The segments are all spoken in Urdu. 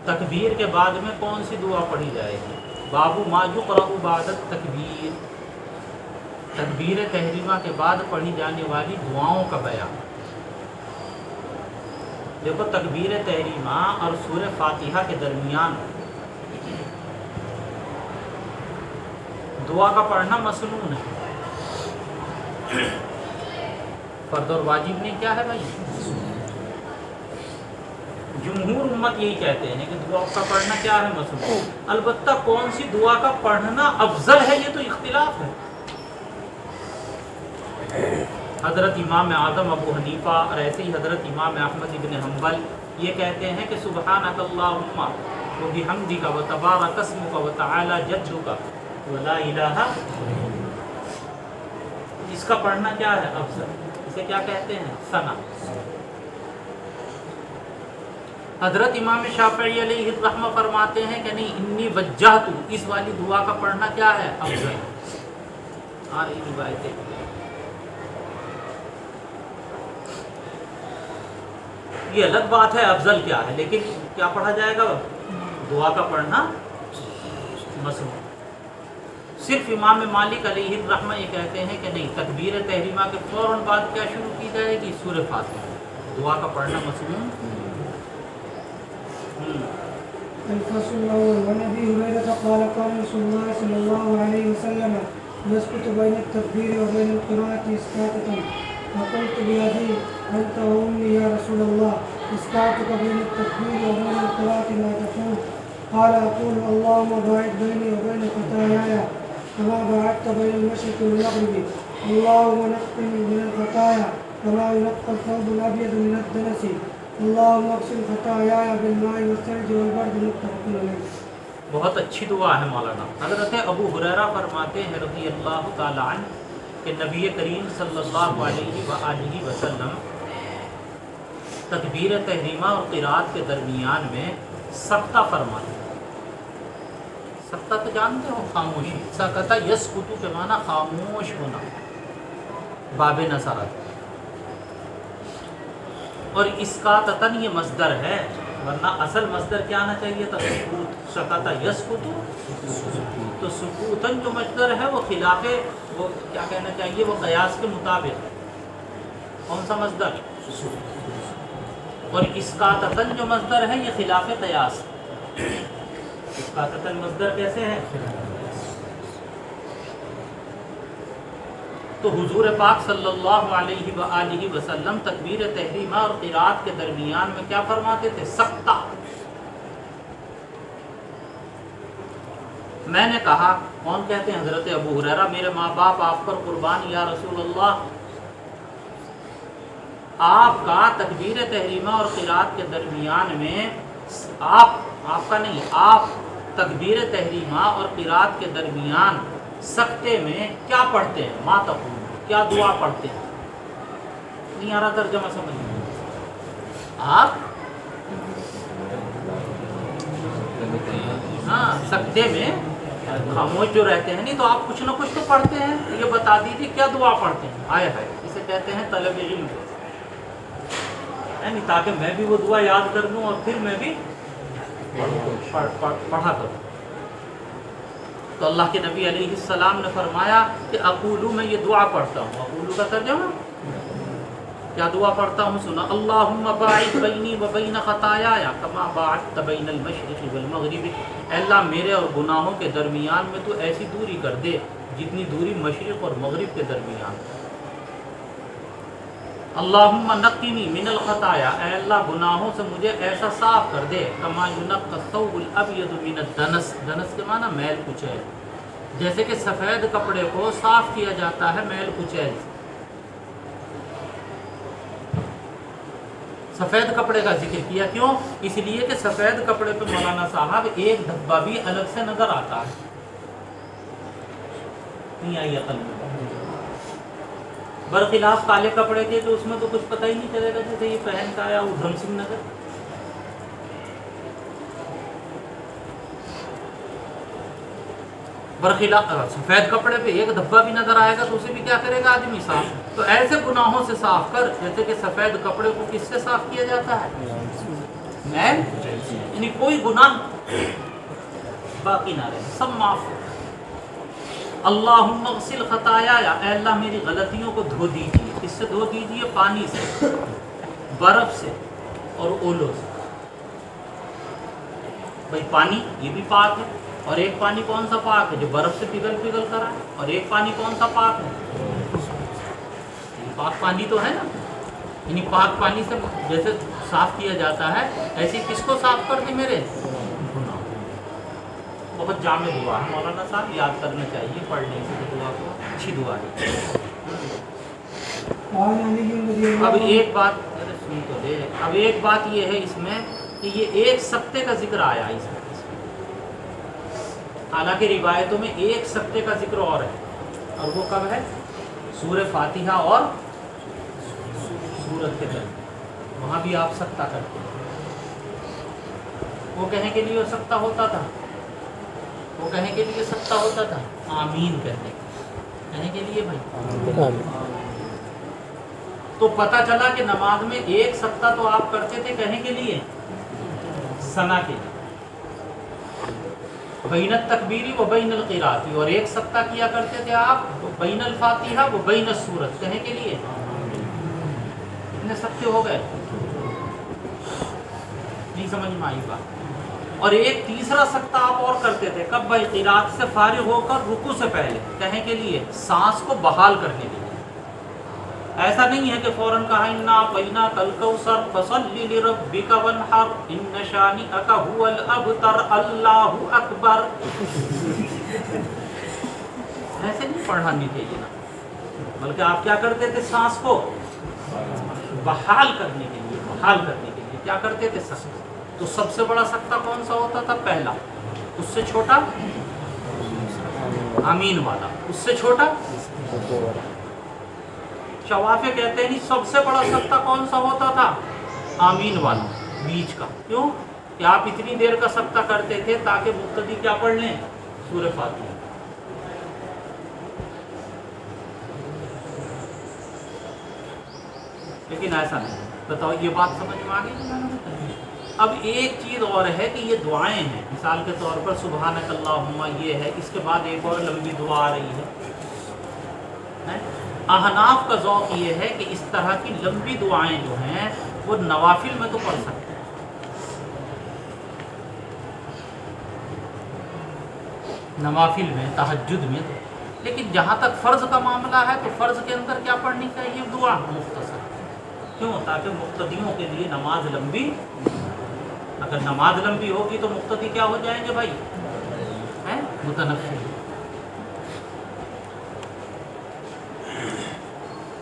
تکبیر کے بعد میں کون سی دعا پڑھی جائے گی؟ بابو ما یقرأ بعد التکبیر، تکبیر تحریمہ کے بعد پڑھی جانے والی دعاؤں کا بیان۔ دیکھو تکبیر تحریمہ اور سورہ فاتحہ کے درمیان دعا کا پڑھنا مسنون ہے، فرض اور واجب نے کیا ہے بھائی؟ جمہور امت یہی کہتے ہیں کہ دعا کا پڑھنا کیا ہے؟ مسنون۔ البتہ کون سی دعا کا پڑھنا افضل ہے یہ تو اختلاف ہے۔ حضرت امام اعظم ابو حنیفہ اور ایسے ہی حضرت امام احمد ابن حنبل یہ کہتے ہیں کہ سبحانک اللہم و بحمدک و تبارک اسمک و تعالی جدک و لا الہ، اس کا پڑھنا کیا ہے؟ افضل۔ اسے کیا کہتے ہیں؟ ثنا۔ حضرت امام شافعی علیہ الرحمہ فرماتے ہیں کہ نہیں، انی وجہت، اس والی دعا کا پڑھنا کیا ہے؟ افضل۔ آ رہی روایتیں۔ یہ الگ بات ہے افضل کیا ہے، لیکن کیا پڑھا جائے گا؟ دعا کا پڑھنا مسنون۔ صرف امام مالک علیہ الرحمہ یہ کہتے ہیں کہ نہیں، تکبیر تحریمہ کے فوراً بعد کیا شروع کی جائے گی؟ سورہ فاتحہ، دعا کا پڑھنا مسنون۔ الفصل الاول عن ابي هريره قال قال رسول الله صلى الله عليه وسلم يسكت بين التكبير وبين القراءه اسكاتا، فقلت بأبي انت وامي يا رسول الله اسكاتك بين التكبير وبين القراءه ما تقول؟ قال اقول اللهم باعد بيني وبين خطاياي كما باعدت بين المشرق والمغرب، اللهم نقني من الخطايا كما ينقى الثوب الابيض من الدنس، اللهم اغسل خطاياي بالماء والثلج والبرد، متفق علیہ۔ بہت اچھی دعا ہے مولانا۔ حضرت ابو ہریرہ فرماتے ہیں رضی اللہ تعالی عنہ کہ نبی کریم صلی اللہ علیہ وآلہ وسلم تکبیر تحریمہ اور قرات کے درمیان میں سکتہ فرماتے ہیں۔ سکتہ تو جانتے ہو، خاموشی۔ سکتہ یسکتو کے معنی خاموش ہونا، باب نصرت۔ اور اس کا تتن یہ مصدر ہے، ورنہ اصل مصدر کیا آنا چاہیے تھا؟ سکوت۔ سکتہ یسکتو، تو سکوتن جو مصدر ہے وہ خلاف، وہ کیا کہنا چاہیے؟ وہ قیاس کے مطابق۔ کون سا مصدر؟ اور اس کا تتن جو مصدر ہے یہ خلاف قیاس۔ اس کا تتن مصدر کیسے ہے؟ تو حضور پاک صلی اللہ علیہ وآلہ وسلم تکبیر تحریمہ اور قرات کے درمیان میں کیا فرماتے تھے؟ سکتہ۔ میں نے کہا، کون کہتے ہیں؟ حضرت ابو ہریرہ، میرے ماں باپ آپ پر قربان یا رسول اللہ، آپ کا تکبیر تحریمہ اور قرات کے درمیان میں آپ کا نہیں، آپ تکبیر تحریمہ اور قرات کے درمیان سکتے میں کیا پڑھتے ہیں؟ ما تقول، کیا دعا پڑھتے ہیں؟ نہیں آ رہا ترجمہ سمجھ میں؟ آپ ہاں سکتے میں خاموش جو رہتے ہیں، نہیں تو آپ کچھ نہ کچھ تو پڑھتے ہیں، یہ بتا دیجیے کیا دعا پڑھتے ہیں؟ آئے ہے، اسے کہتے ہیں طلب علم، یعنی تاکہ میں بھی وہ دعا یاد کر لوں اور پھر میں بھی پڑھا کروں۔ تو اللہ کے نبی علیہ السلام نے فرمایا کہ اقولو، میں یہ دعا پڑھتا ہوں۔ اقولو کا ترجمہ کیا دعا پڑھتا ہوں؟ سنا، اللہم باعد بینی و بین خطایایا کما باعدت بین المشرق والمغرب، اے اللہ میرے اور گناہوں کے درمیان میں تو ایسی دوری کر دے جتنی دوری مشرق اور مغرب کے درمیان۔ اللہم نقنی من الخطایا، اے اللہ گناہوں سے مجھے ایسا صاف کر دے، کما ینقی الثوب الابیض من الدنس، دنس کے معنی میل کچیل، جیسے کہ سفید کپڑے کو صاف کیا جاتا ہے میل کچیل سے۔ سفید کپڑے کا ذکر کیا کیوں؟ اس لیے کہ سفید کپڑے پہ مولانا صاحب ایک دھبا بھی الگ سے نظر آتا ہے، نہیں آئی عقل میں؟ برخلاف کالے کپڑے کے تو اس میں تو کچھ پتہ ہی نہیں چلے گا، جیسے یہ پہن کا آیا ادھم سنگھ نگر۔ برخلاف سفید کپڑے پہ ایک دھبا بھی نظر آئے گا تو اسے بھی کیا کرے گا آدمی؟ صاف۔ تو ایسے گناہوں سے صاف کر جیسے کہ سفید کپڑے کو کس سے صاف کیا جاتا ہے؟ میل، یعنی کوئی گناہ باقی نہ رہے، سب معاف ہو۔ اللہم اغسل خطایا، اے اللہ میری غلطیوں کو دھو دیجیے۔ کس سے دھو دیجیے؟ پانی سے، برف سے اور اولوں سے۔ بھائی پانی یہ بھی پاک ہے، اور ایک پانی کون سا پاک ہے؟ جو برف سے پگھل پگھل کر آئے۔ اور ایک پانی کون سا پاک ہے؟ پاک پانی تو ہے نا، یعنی پاک پانی سے جیسے صاف کیا جاتا ہے، ایسے کس کو صاف کر دے؟ میرے گناہ۔ بہت جامع دعا ہے مولانا صاحب، یاد کرنا چاہیے، پڑھنے سے دعا کو، اچھی دعا ہے۔ اب ایک بات سن تو دے، اب ایک بات یہ ہے اس میں کہ یہ ایک سکتے کا ذکر آیا اس میں، حالانکہ روایتوں میں ایک سکتے کا ذکر اور ہے، اور وہ کب ہے؟ سورہ فاتحہ اور سورت کے درمیان، وہاں بھی آپ سکتہ کرتے ہیں۔ وہ کہیں کے لیے سکتہ ہوتا تھا، وہ کہیں کے لیے سکتہ ہوتا تھا آمین کہنے کے لیے بھائی۔ تو پتہ چلا کہ نماز میں ایک سکتہ تو آپ کرتے تھے کہنے کے لیے، ثنا کے لیے، بین التکبیری و بین القراءتی، اور ایک سکتہ کیا کرتے تھے آپ بین الفاتحہ و بین السورت کہنے کے لیے۔ اتنے سکتے ہو گئے، نہیں سمجھ میں آئی بات۔ اور ایک تیسرا سکتہ آپ اور کرتے تھے، کب بھائی؟ قرات سے فارغ ہو کر رکوع سے پہلے کہنے کے لیے، سانس کو بحال کرنے کے لیے۔ ایسا نہیں ہے کہ فوراً کہا انا اعطیناک الکوثر فصل لربک وانحر ان شانئک هو الابتر، اللہ اکبر۔ ایسے نہیں پڑھانی چاہیے نا، بلکہ آپ کیا کرتے تھے؟ سانس کو بحال کرنے کے لیے، بحال کرنے کے لیے کیا کرتے تھے؟ سکتہ۔ تو سب سے بڑا سکتہ کون سا ہوتا تھا؟ پہلا۔ اس سے چھوٹا آمین والا، اس سے چھوٹا شوافے کہتے ہیں نہیں، سب سے بڑا سکتہ کون سا ہوتا تھا؟ آمین والا، بیچ کا۔ کیوں کہ آپ اتنی دیر کا سکتہ کرتے تھے تاکہ مقتدی کیا پڑھ لیں؟ سورہ فاتحہ۔ لیکن ایسا نہیں۔ بتاؤ یہ بات سمجھ میں آ گئی؟ اب ایک چیز اور ہے کہ یہ دعائیں ہیں، مثال کے طور پر سبحانک اللہم یہ ہے، اس کے بعد ایک اور لمبی دعا آ رہی ہے۔ احناف کا ذوق یہ ہے کہ اس طرح کی لمبی دعائیں جو ہیں وہ نوافل میں تو پڑھ سکتے ہیں، نوافل میں، تہجد میں تو، لیکن جہاں تک فرض کا معاملہ ہے تو فرض کے اندر کیا پڑھنی چاہیے؟ دعا مختصر۔ کیوں؟ تاکہ مقتدیوں کے لیے نماز لمبی، اگر نماز لمبی ہوگی تو مقتدی کیا ہو جائیں گے بھائی؟ متنفل۔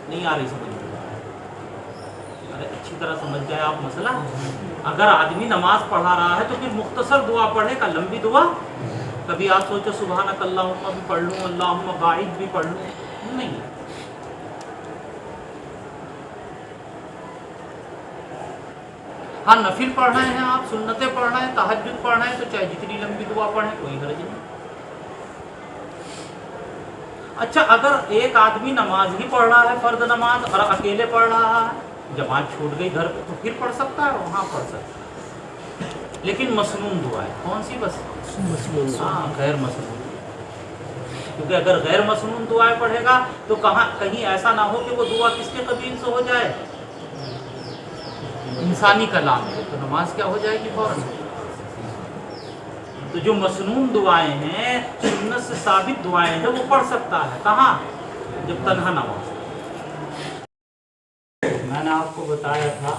نہیں آ رہی سمجھ میں؟ ارے اچھی طرح سمجھ جائے آپ مسئلہ۔ اگر آدمی نماز پڑھا رہا ہے تو پھر مختصر دعا پڑھے گا، لمبی دعا کبھی آپ سوچو سبحانک اللہم بھی پڑھ لوں، اللہم باعث بھی پڑھ لوں، نہیں۔ ہاں نفل پڑھنا ہے، آپ سنتیں پڑھنا ہے، تہجد پڑھنا ہے تو چاہے جتنی لمبی دعا پڑھیں، کوئی حرج نہیں۔ اچھا اگر ایک آدمی نماز ہی پڑھ رہا ہے، فرض نماز، اور اکیلے پڑھ رہا ہے، جماعت چھوٹ گئی گھر پہ، تو پھر پڑھ سکتا ہے، وہاں پڑھ سکتا ہے، لیکن مسنون دعا ہے۔ کون سی؟ بس ہاں غیر مسنون، کیونکہ اگر غیر مسنون دعائیں پڑھے گا تو کہیں ایسا نہ ہو کہ وہ دعا کس کے قبیل سے ہو جائے؟ انسانی کلام ہے، تو نماز کیا ہو جائے گی فوراً۔ تو جو مسنون دعائیں ہیں، سنت سے ثابت دعائیں ہیں، وہ پڑھ سکتا ہے۔ کہاں؟ جب تنہا نماز۔ میں نے آپ کو بتایا تھا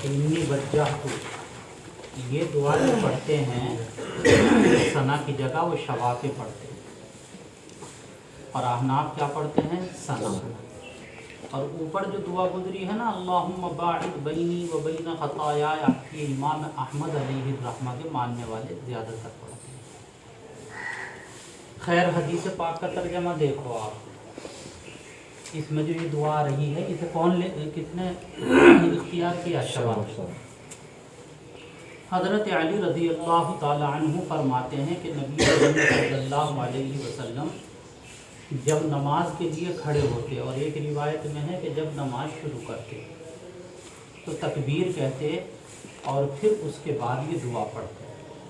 کہ انی وجہت، یہ دعا جو پڑھتے ہیں ثنا کی جگہ وہ شوافے پڑھتے ہیں، اور احناف کیا پڑھتے ہیں؟ ثنا۔ اور اوپر جو دعا گزری ہے نا، اللہم باعد بینی و بین خطایا، یہ امام احمد علیہ الرحمہ کے ماننے والے زیادہ تر پڑھتے ہیں۔ خیر حدیث پاک کا ترجمہ دیکھو آپ، اس میں جو یہ دعا آ رہی ہے اسے کس نے اختیار کیا؟ شباب۔ حضرت علی رضی اللہ تعالی عنہ فرماتے ہیں کہ نبی صلی اللہ علیہ وسلم جب نماز کے لیے کھڑے ہوتے، اور ایک روایت میں ہے کہ جب نماز شروع کرتے تو تکبیر کہتے اور پھر اس کے بعد یہ دعا پڑھتے۔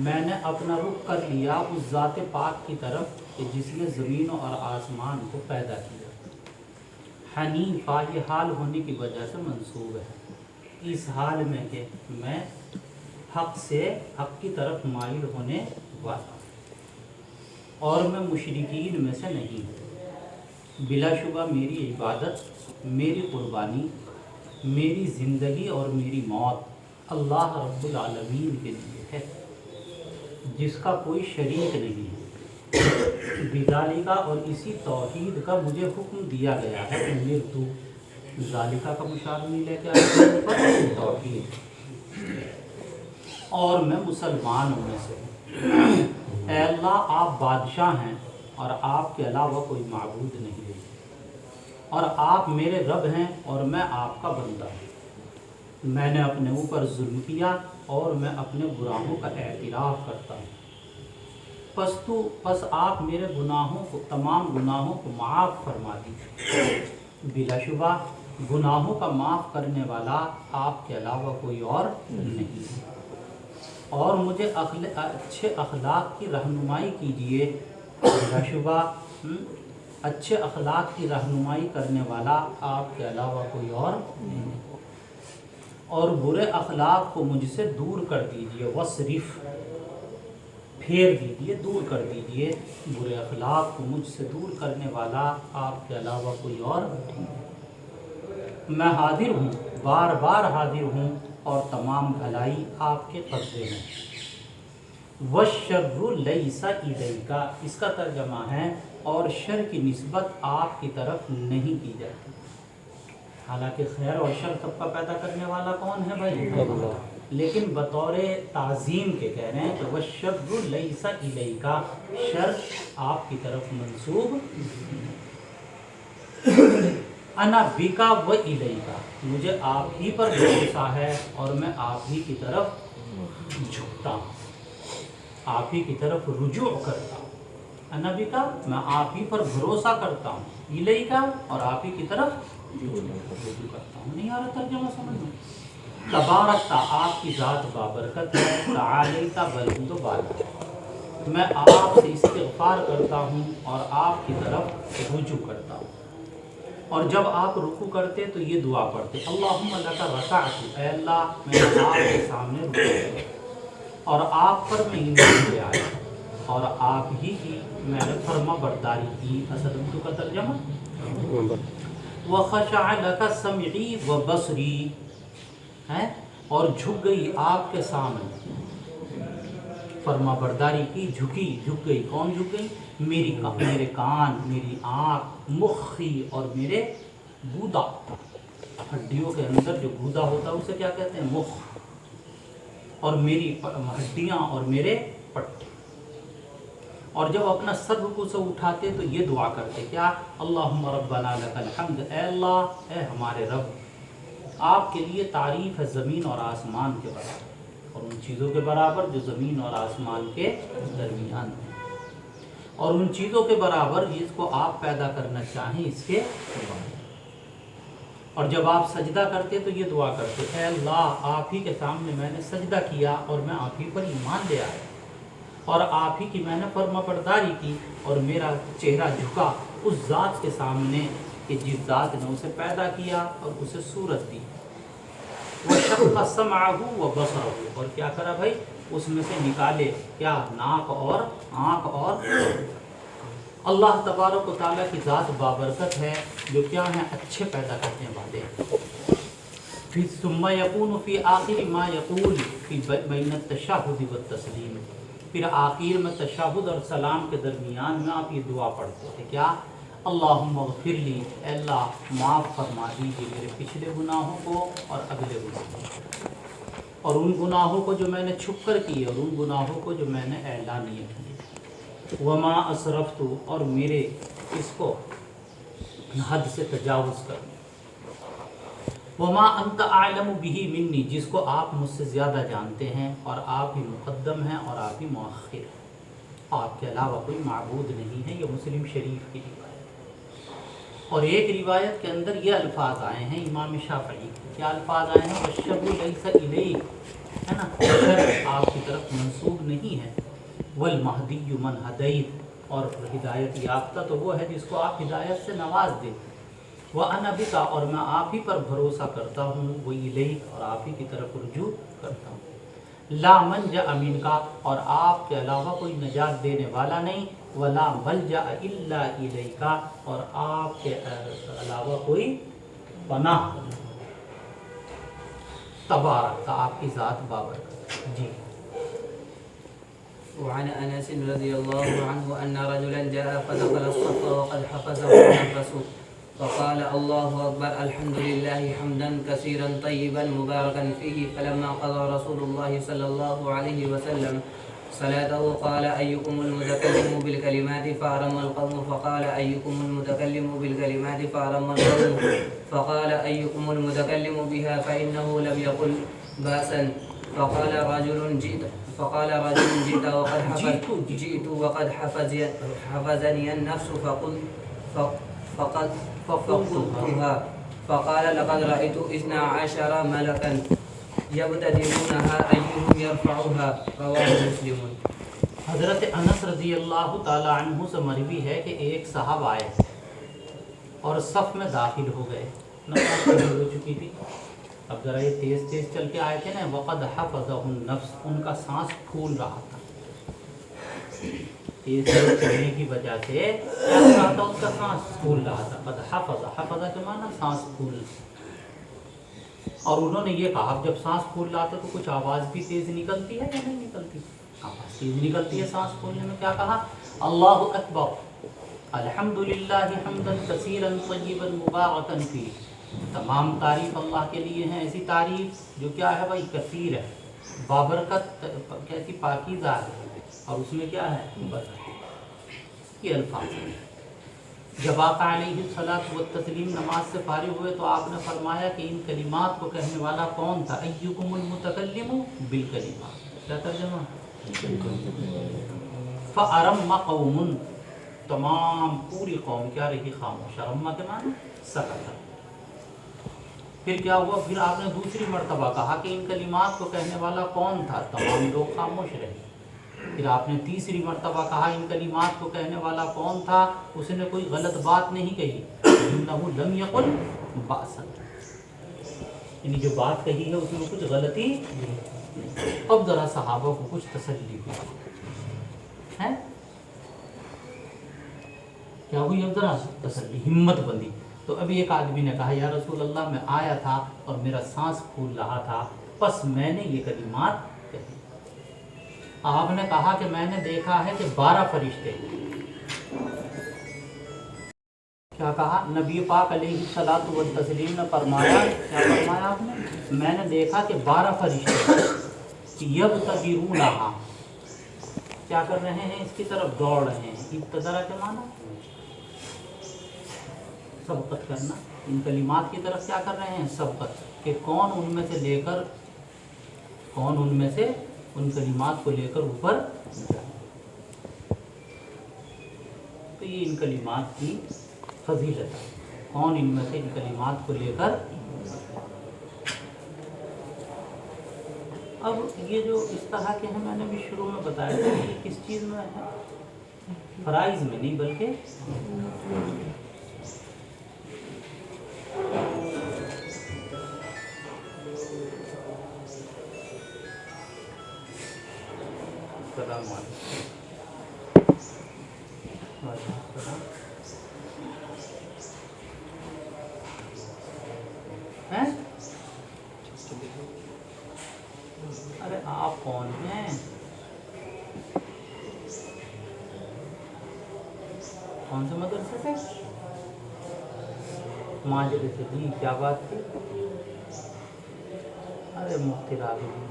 میں نے اپنا رخ کر لیا اس ذات پاک کی طرف کہ جس نے زمین اور آسمان کو پیدا کیا. حنیفہ یہ حال ہونے کی وجہ سے منصوب ہے، اس حال میں کہ میں حق کی طرف مائل ہونے والا اور میں مشرکین میں سے نہیں ہوں. بلا شبہ میری عبادت، میری قربانی، میری زندگی اور میری موت اللہ رب العالمین کے لیے ہے جس کا کوئی شریک نہیں ہے. بذالکہ اور اسی توحید کا مجھے حکم دیا گیا ہے. امرتو ذالکہ کا مشابہ نہیں لے کے آئے پر توحید، اور میں مسلمانوں میں سے ہوں. اے اللہ آپ بادشاہ ہیں اور آپ کے علاوہ کوئی معبود نہیں ہے، اور آپ میرے رب ہیں اور میں آپ کا بندہ ہوں. میں نے اپنے اوپر ظلم کیا اور میں اپنے گناہوں کا اعتراف کرتا ہوں. پس آپ میرے گناہوں کو، تمام گناہوں کو معاف فرما دیجیے. بلا شبہ گناہوں کا معاف کرنے والا آپ کے علاوہ کوئی اور نہیں ہے. اور مجھے اچھے اخلاق کی رہنمائی کیجیے. بلا شبہ اچھے اخلاق کی رہنمائی کرنے والا آپ کے علاوہ کوئی اور نہیں ہے. اور برے اخلاق کو مجھ سے دور کر دیجیے. وصرف پھیر دیجیے، دور کر دیجیے. برے اخلاق کو مجھ سے دور کرنے والا آپ کے علاوہ کوئی اور نہیں ہے. میں حاضر ہوں، بار بار حاضر ہوں، اور تمام بھلائی آپ کے قبضے میں. وَالشَّرُّ لَيْسَ إِلَيْكَ، اس کا ترجمہ ہے اور شر کی نسبت آپ کی طرف نہیں کی جاتی. حالانکہ خیر اور شر سب کا پیدا کرنے والا کون ہے بھائی؟ اللہ. لیکن بطور تعظیم کے کہہ رہے ہیں کہ وَالشَّرُّ لَيْسَ إِلَيْكَ، شر آپ کی طرف منسوب. انا بکا و الیکا، مجھے آپ ہی پر بھروسہ ہے اور میں آپ ہی کی طرف جھکتا ہوں، آپ ہی کی طرف رجوع کرتا ہوں. انا بکا، میں آپ ہی پر بھروسہ کرتا ہوں. الیکا، اور آپ ہی کی طرف رجوع کرتا ہوں. نہیں آ رہا ترجمہ سمجھ میں؟ تبارک، آپ کی ذات بابرکت ہے. تعالیٰ بلند و بالا، میں آپ سے استغفار کرتا ہوں اور آپ کی طرف رجوع کرتا ہوں. اور جب آپ رکوع کرتے تو یہ دعا پڑھتے، اللہم لک رکعت، اے اللہ میں آپ کے سامنے رکوع اور آپ پر میں ایمان لے آیا اور آپ ہی کی میں نے فرما برداری کی. اسدمت کا ترجمہ وخشع لک سمعی و بصری، اور جھک گئی آپ کے سامنے، فرما برداری کی، جھک گئی. کون جھک گئی؟ میرے کان، میری آنکھ، مخی، اور میرے گودا. ہڈیوں کے اندر جو گودا ہوتا ہے اسے کیا کہتے ہیں؟ مخ. اور میری ہڈیاں اور میرے پٹے. اور جب اپنا سر رکوع سے اٹھاتے تو یہ دعا کرتے، کیا؟ اللہم ربنا لک الحمد، اے اللہ، اے ہمارے رب، آپ کے لیے تعریف ہے زمین اور آسمان کے برابر، اور ان چیزوں کے برابر جو زمین اور آسمان کے درمیان ہیں، اور ان چیزوں کے برابر جس کو آپ پیدا کرنا چاہیں اس کے برابر. اور جب آپ سجدہ کرتے تو یہ دعا کرتے، اے اللہ آپ ہی کے سامنے میں نے سجدہ کیا اور میں آپ ہی پر ایمان لے آیا اور آپ ہی کی میں نے فرما برداری کی، اور میرا چہرہ جھکا اس ذات کے سامنے کہ جس ذات نے اسے پیدا کیا اور اسے صورت دی. وَشَقَّ سَمْعَهُ وَبَصَرَهُ، اور کیا کرا بھائی؟ اس میں سے نکالے کیا؟ ناک اور آنکھ. اور اللہ تبارک و تعالیٰ کی ذات بابرکت ہے جو کیا ہیں؟ اچھے پیدا کرنے والے. پھر ثم یکون فی آخر ما یقول فی بین التشہد والتسلیم، پھر آخر میں تشہد اور سلام کے درمیان میں آپ یہ دعا پڑھتے ہیں، کیا؟ اللہم اغفر لی، اے اللہ معاف فرما دیجیے میرے پچھلے گناہوں کو اور اگلے گناہوں کو، اور ان گناہوں کو جو میں نے چھپ کر کیے اور ان گناہوں کو جو میں نے اعلانیہ کیے. وما اسرفت، اور میرے اس کو حد سے تجاوز کرنے. وما انت اعلم به منی، جس کو آپ مجھ سے زیادہ جانتے ہیں، اور آپ ہی مقدم ہیں اور آپ ہی مؤخر ہیں، آپ کے علاوہ کوئی معبود نہیں ہے. یہ مسلم شریف کی روایت. اور ایک روایت کے اندر یہ الفاظ آئے ہیں امام شافعی کے. کیا الفاظ آئے ہیں؟ وَالشَّرُّ لَيْسَ إِلَيْكَ، ہے نا، اثر آپ کی طرف منسوب نہیں ہے. والمہدی من ہدیت، اور ہدایت یافتہ تو وہ ہے جس کو آپ ہدایت سے نواز دیں. وَأَنَا بِكَ، اور میں آپ ہی پر بھروسہ کرتا ہوں. وَإِلَيْكَ، اور آپ ہی کی طرف رجوع کرتا ہوں. لا ملجأ منک، اور آپ کے علاوہ کوئی نجات دینے والا نہیں. ولا ملجأ الا الیک، اور آپ کے علاوہ کوئی پناہ. تبارک، آپ کی ذات بابرکت. جی. وعن انس رضی اللہ عنہ ان رجلا جاء فدخل الصف وقد حفظه النفس فقال الله اکبر الحمد لله حمدا كثيرا طيبا مباركا فيه. فلما قضى رسول الله صلى الله عليه وسلم صلاته قال أيكم المتكلم بالكلمات فأرم القوم فقال أيكم المتكلم بالكلمات فأرم القوم فقال أيكم المتكلم بها فإنه لم يقل بأسا. فقال رجل جئت وقد حفظني النفس فقلتها. فقال لقد رأيت 12 ملكا یبتدئونها ایہم یرفعها. رواہ مسلم. حضرت انس رضی اللہ تعالی عنہ سے مروی ہے کہ ایک صاحب آئے اور صف میں داخل ہو گئے. نماز شروع ہو چکی تھی. اب ذرا یہ تیز تیز چل کے آئے تھے نا. وقد حفظہ النفس، ان کا سانس پھول رہا تھا. تیز تیز چلنے کی وجہ سے کیا ہو رہا تھا؟ ان کا سانس پھول رہا تھا. قد حفظہ کے معنی سانس پھول. اور انہوں نے یہ کہا جب سانس پھول رہا تھا تو کچھ آواز بھی تیز نکلتی ہے یا نہیں نکلتی؟ آواز تیز نکلتی ہے سانس پھولنے میں. کیا کہا؟ اللہ اکبر الحمدللہ حمدا کثیرا طیبا مبارکا فیہ. تمام تعریف اللہ کے لیے ہیں، ایسی تعریف جو کیا ہے بھائی؟ کثیر ہے، بابرکت، کیسی پاکیزہ ہے، اور اس میں کیا ہے؟ برکت. یہ الفاظ ہیں. جب آقا علیہ الصلوۃ والتسلیم نماز سے فارغ ہوئے تو آپ نے فرمایا کہ ان کلمات کو کہنے والا کون تھا؟ ایکم المتکلم بالکلمات. کیا ترجمہ؟ فَأَرَمَّ قَوْمٌ، تمام پوری قوم کیا رہی؟ خاموش. رمّا کے معنی سکت. پھر کیا ہوا؟ پھر آپ نے دوسری مرتبہ کہا کہ ان کلمات کو کہنے والا کون تھا؟ تمام لوگ خاموش رہے. پھر آپ نے تیسری مرتبہ کہا ان کلمات کو کہنے والا کون تھا؟ اس نے کوئی غلط بات نہیں کہی. انہو لم یقل بأسا، یعنی جو بات کہی ہے اس میں کچھ غلطی نہیں. اب ذرا صحابہ کو کچھ تسلی ہوئی ہے. کیا ہوئی؟ اب ذرا تسلی، ہمت بندی. تو ابھی ایک آدمی نے کہا یا رسول اللہ میں آیا تھا اور میرا سانس پھول رہا تھا، بس میں نے یہ کلمات کہی. آپ نے کہا کہ میں نے دیکھا ہے کہ 12 فرشتے. کیا کہا؟ نبی پاک علیہ الصلوۃ والتسلیم نے فرمایا، کیا فرمایا آپ نے؟ میں نے دیکھا کہ 12 فرشتے یبتدرونہا، کیا کر رہے ہیں؟ اس کی طرف دوڑ رہے ہیں. ابتدرا کے معنی سبقت کرنا. ان کلمات کی طرف کیا کر رہے ہیں؟ سبقت. کہ کون ان میں سے لے کر، کون ان میں سے ان کلمات کو لے کر اوپر جائے. تو یہ ان کلمات کی فضیلت ہے. کون ان میں سے ان کلمات کو لے کر. اب یہ جو اس طرح کے ہیں میں نے بھی شروع میں بتایا تھا کہ کس چیز میں ہے؟ فرائض میں نہیں بلکہ السلام علیکم. ارے آپ کون ہیں؟ کون سے مدرسے سے؟ ماجرے سے. جی کیا بات تھی؟ ارے مفتی راغب.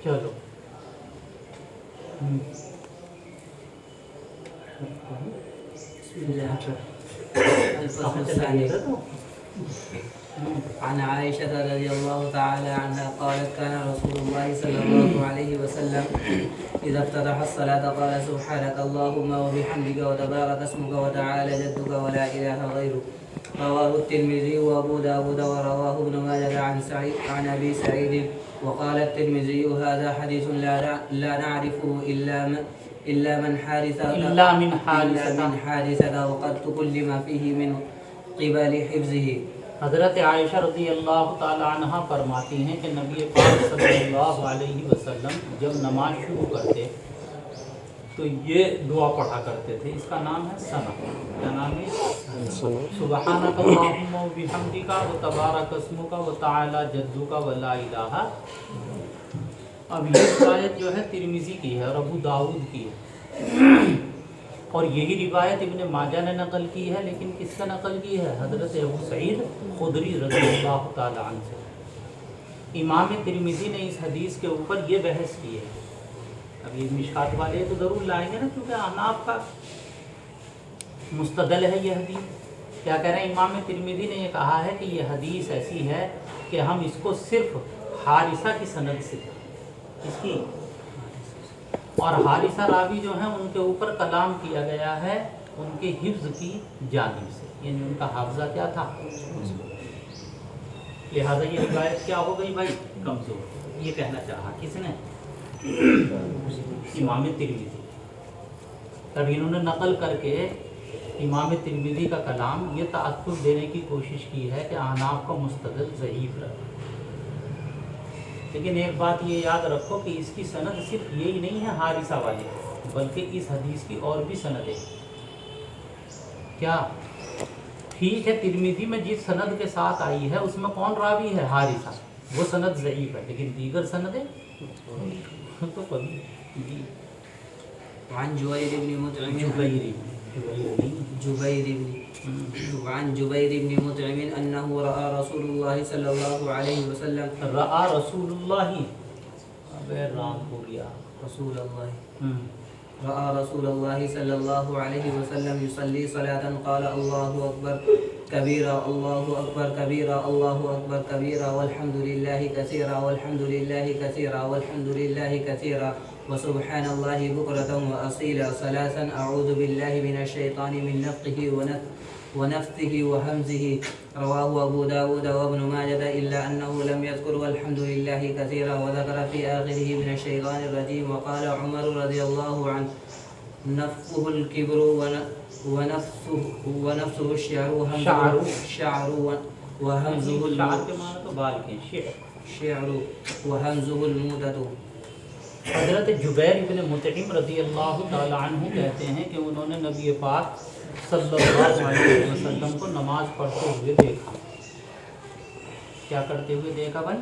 چلو الفصل الثاني. عن عائشة رضي الله تعالى عنها قالت كان رسول الله صلى الله عليه وسلم إذا افتتح الصلاة قال سبحانك اللهم وبحمدك وتبارك اسمك وتعالى جدك ولا إله غيرك رواه الترمذي وأبو داود ورواه ابن ماجه عن أبي سعيد وقال الترمذي هذا حديث لا نعرفه إلا من حادثة وقد تكلم فيه من قبل حفظه. حضرت عائشہ رضی اللہ تعالی عنہ فرماتی ہیں کہ نبی پاک صلی اللہ علیہ وسلم جب نماز شروع کرتے تو یہ دعا پڑھا کرتے تھے. اس کا نام ہے ثنا. کیا نام ہے؟ سبحانک اللہم و بحمدک و تبارک اسمک و تعالی جدک و لا الہ. اب یہ روایت جو ہے ترمذی کی ہے اور ابو داؤد کی ہے، اور یہی روایت ابن ماجہ نے نقل کی ہے. لیکن کس کا نقل کی ہے؟ حضرت ابو سعید خدری رضی اللہ تعالی عنہ سے. امام ترمذی نے اس حدیث کے اوپر یہ بحث کی ہے. اب یہ مشکات والے تو ضرور لائیں گے نا، کیونکہ احناف کا مستدل ہے یہ حدیث. کیا کہہ رہے ہیں؟ امام ترمذی نے یہ کہا ہے کہ یہ حدیث ایسی ہے کہ ہم اس کو صرف حارثہ کی سند سے، اس کی، اور حارثہ راوی جو ہیں ان کے اوپر کلام کیا گیا ہے ان کے حفظ کی جانب سے، یعنی ان کا حافظہ کیا تھا، لہذا یہ روایت کیا ہو گئی بھائی؟ کمزور. یہ کہنا چاہا کس نے؟ امام ترمذی. تب انہوں نے نقل کر کے امام ترمذی کا کلام یہ تعصب دینے کی کوشش کی ہے کہ احناف کا مستدل ضعیف رہا. لیکن ایک بات یہ یاد رکھو کہ اس کی سند صرف یہی نہیں ہے حارثہ والی، بلکہ اس حدیث کی اور بھی سند ہے. کیا ٹھیک ہے ترمذی میں جس سند کے ساتھ آئی ہے اس میں کون راوی ہے؟ حارثہ. وہ سند ضعیف ہے، لیکن دیگر سندیں تو کبھی جی. وعن جبير بن مطعم وعن جبير بن مطعم أنه رأى رسول الله صلى الله عليه وسلم رأى رسول الله رأى رسول الله صلى الله عليه وسلم يصلي صلاة قال الله أكبر كبيرا الله أكبر كبيرا الله أكبر كبيرا والحمد لله كثيرا والحمد لله كثيرا والحمد لله كثيرا وسبحان الله بكرة وأصيلا ثلاثا أعوذ بالله من الشيطان من نفخه ونفثه وهمزه. رواه أبو داود وابن ماجه إلا أنه لم يذكر والحمد لله كثيرا وذكر في آخره من الشيطان الرجيم. وقال عمر رضي الله عنه نفخه الكبر ونفسه الشعر وهمزه الموتة. حضرت جبیر بن مطعم رضی اللہ تعالی عنہ کہتے ہیں کہ انہوں نے نبی پاک صلی اللہ علیہ وسلم کو نماز پڑھتے ہوئے دیکھا. کیا کرتے ہوئے دیکھا بھائی؟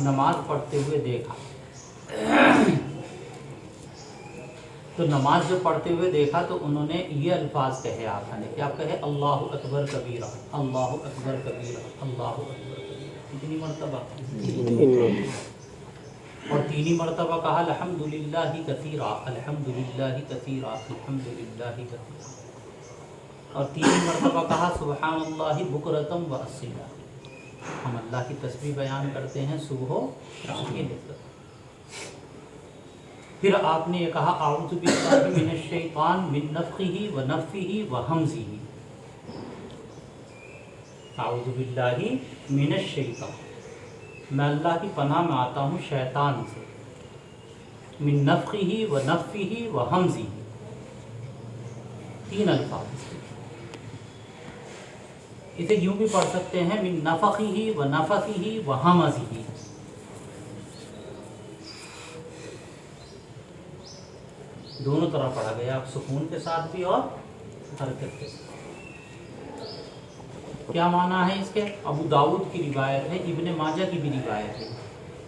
نماز پڑھتے ہوئے دیکھا. تو نماز جو پڑھتے ہوئے دیکھا تو انہوں نے یہ الفاظ کہے آپ نے. کیا کہے؟ اللہ اکبر کبیرہ، اللہ اکبر کبیرہ، اللہ اکبر کبیرہ. کتنی مرتبہ؟ اور تینی مرتبہ کہا الحمدللہ کثیرا، الحمدللہ کثیرا، الحمدللہ کثیرا. اور تینی مرتبہ کہا سبحان اللہ بکرتم و اصیلا. ہم اللہ کی تسبیح بیان کرتے ہیں صبح و شام. پھر آپ نے یہ کہا اعوذ باللہ من الشیطان من نفخہ و نفثہ و ہمزہ. اعوذ باللہ من الشیطان، میں اللہ کی پناہ میں آتا ہوں شیطان سے. من نفخہ و نفثہ و ہمزہ، تین الفاظ. اسے یوں بھی پڑھ سکتے ہیں من نفخہ و نفثہ و ہمزہ. دونوں طرح پڑھا گیا، سکون کے ساتھ بھی اور حرکت کے ساتھ. کیا معنی ہے اس کے؟ ابو داؤد کی روایت ہے، ابن ماجہ کی بھی روایت ہے،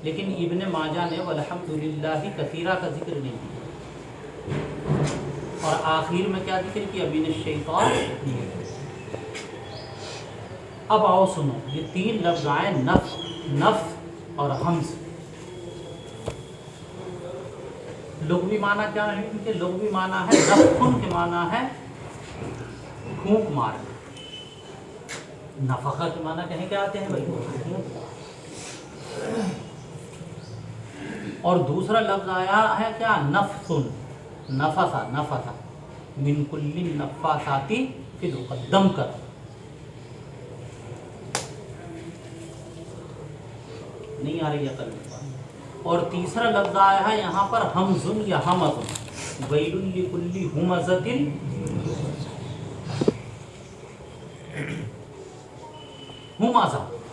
لیکن ابن ماجہ نے والحمدللہ کثیرہ کا ذکر نہیں کیا، اور آخر میں کیا ذکر کیا؟ من الشیطان. اب آؤ سنو، یہ تین لفظ آئے نفس اور ہمز. لغوی معنی کیا ہے؟ ان کے لغوی معنی ہے نفخن کے معنی ہے پھونک مارنا. نفخہ کے معنی کہیں کیا آتے ہیں بھائی؟ اور دوسرا لفظ آیا ہے کیا؟ نفثن، نفثا، نفثا من کل نفاثاتی فی العقد، دم کر. نہیں آ رہی عقل میں بات. اور تیسرا لفظ آیا ہے یہاں پر ہمزن یا ہمزن، ویل لکل ہمزۃ،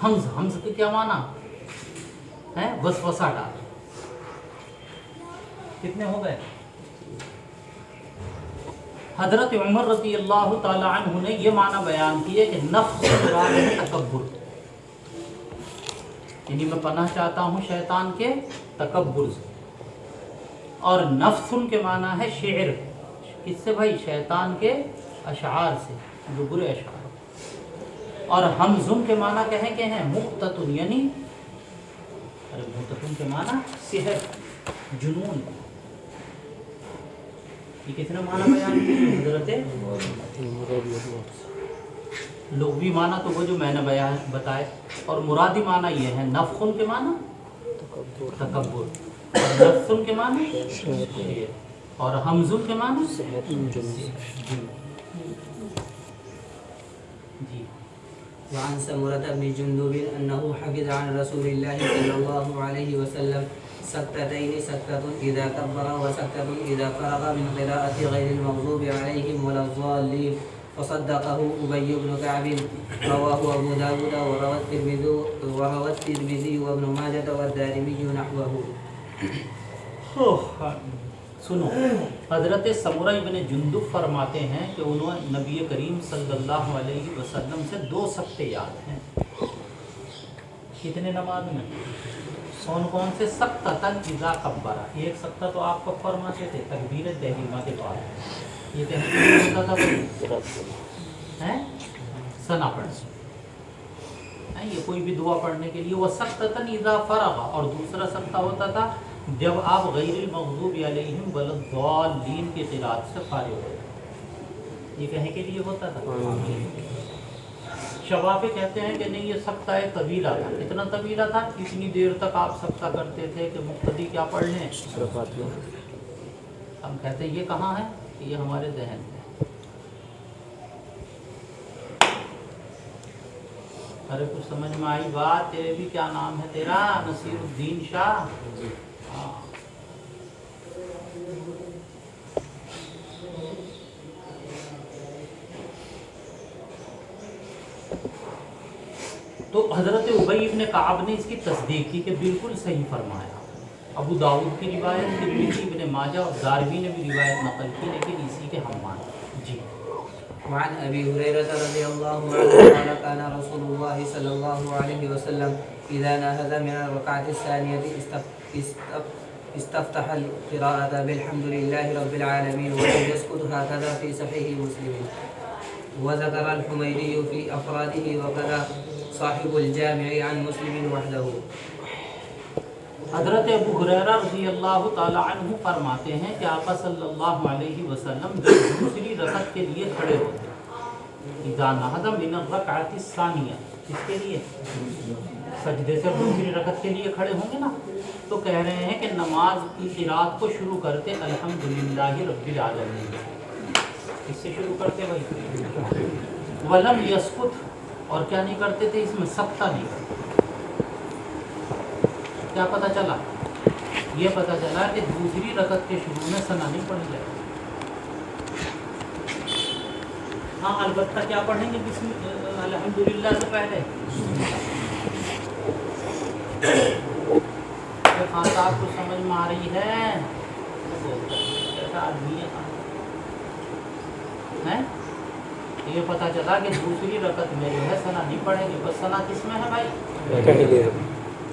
ہمزہ، حمز کے کیا معنی ہے؟ وسوسہ ڈال. کتنے ہو گئے؟ حضرت عمر رضی اللہ تعالی عنہ نے یہ معنی بیان کیے کہ نفس مراد ہے تکبر، یعنی میں پناہ چاہتا ہوں شیطان کے تکبر سے. اور نفس کے معنی ہے شعر، کس سے بھائی؟ شیطان کے اشعار سے، جو برے اشعار. اور ہمزن کے معنی کہیں کہ ہیں مقتتن، یعنی مقتتن کے معنی سحر، جنون. یہ کس نے معنی بیان کیا؟ حضرت لغوی معنی تو وہ جو میں نے بیان بتائے، اور مرادی معنی یہ ہے نفخن کے معنی تکبر، اور نفسن کے معنی شعر، اور ہمزن کے معنی جی. وعن سمرة بن جندب أنه حفظ عن رسول الله صلى الله عليه وسلم سكتتين، سكتة إذا كبر وسكتة إذا فرغ من قراءة غير المغضوب عليهم ولا الضالين، فصدقه أبي بن كعب. رواه أبو داود وروى الترمذي وابن ماجة والدارمي نحوه. سنو، حضرت سمرہ ابن جندب فرماتے ہیں کہ انہوں نے نبی کریم صلی اللہ علیہ وسلم سے 2 سکتے یاد ہیں. کتنے نماز میں؟ کون سے؟ سکتتن اذا کبر. ایک سکتہ تو آپ کو فرماتے تھے تکبیر تحریمہ کے بعد، یہ تحریم ہوتا تھا ثنا پڑھنا، یہ کوئی بھی دعا پڑھنے کے لیے. وہ سکتتن اذا فرغ، اور دوسرا سکتہ ہوتا تھا جب آپ غیر المغضوب علیہم ولا الضالین کی قرات سے فارغ ہوتے. یہ کہنے کے لیے ہوتا تھا. شوافی کہتے ہیں کہ نہیں، یہ سکتہ طویلہ تھا. اتنا طویلہ تھا، اتنی دیر تک آپ سکتہ کرتے تھے کہ مقتدی کیا پڑھ لیں. ہم کہتے ہیں یہ کہاں ہے؟ کہ یہ ہمارے ذہن میں. ارے کچھ سمجھ میں آئی بات؟ تیرے بھی کیا نام ہے تیرا؟ نصیر الدین شاہ. تو حضرت ابی بن کعب نے اس کی تصدیق کی کہ بالکل صحیح فرمایا. ابو داؤد کی روایت، ترمذی، ابن ماجہ اور دارمی نے بھی روایت نقل کی، لیکن اسی کے ہم مان. جی. وعن أبي هريرة رضي الله عنه قال كان رسول الله صلى الله عليه وسلم إذا نهض من الركعة الثانية استفتح القراءة بالحمد لله رب العالمين ولم يسكت، هكذا في صحيح مسلم. وذكر الحميدي في أفراده وكذا صاحب الجامع عن مسلم وحده. حضرت ابو ہریرہ رضی اللہ تعالی عنہ فرماتے ہیں کہ آقا صلی اللہ علیہ وسلم جب دوسری رکعت کے لیے کھڑے ہوتے، اذا نہض من الرکعۃ الثانیہ، اس کے لیے سجدے سے دوسری رکعت کے لیے کھڑے ہوں گے نا، تو کہہ رہے ہیں کہ نماز کی قرات کو شروع کرتے الحمدللہ رب العالمین، اس سے شروع کرتے بھائی. ولم یسکت، اور کیا نہیں کرتے تھے؟ اس میں سکتہ نہیں کرتے. کیا پتہ چلا؟ یہ پتہ چلا کہ دوسری رکعت کے شروع میں ثنا نہیں پڑھی جائے. ہاں البتہ کیا پڑھیں گے بسم الحمدللہ سے پہلے؟ خان صاحب کو سمجھ میں آ رہی ہے؟ ایسا آدمی ہے. یہ پتہ چلا کہ دوسری رکعت میں جو ہے ثنا نہیں پڑھیں گے. بس ثنا کس میں ہے بھائی؟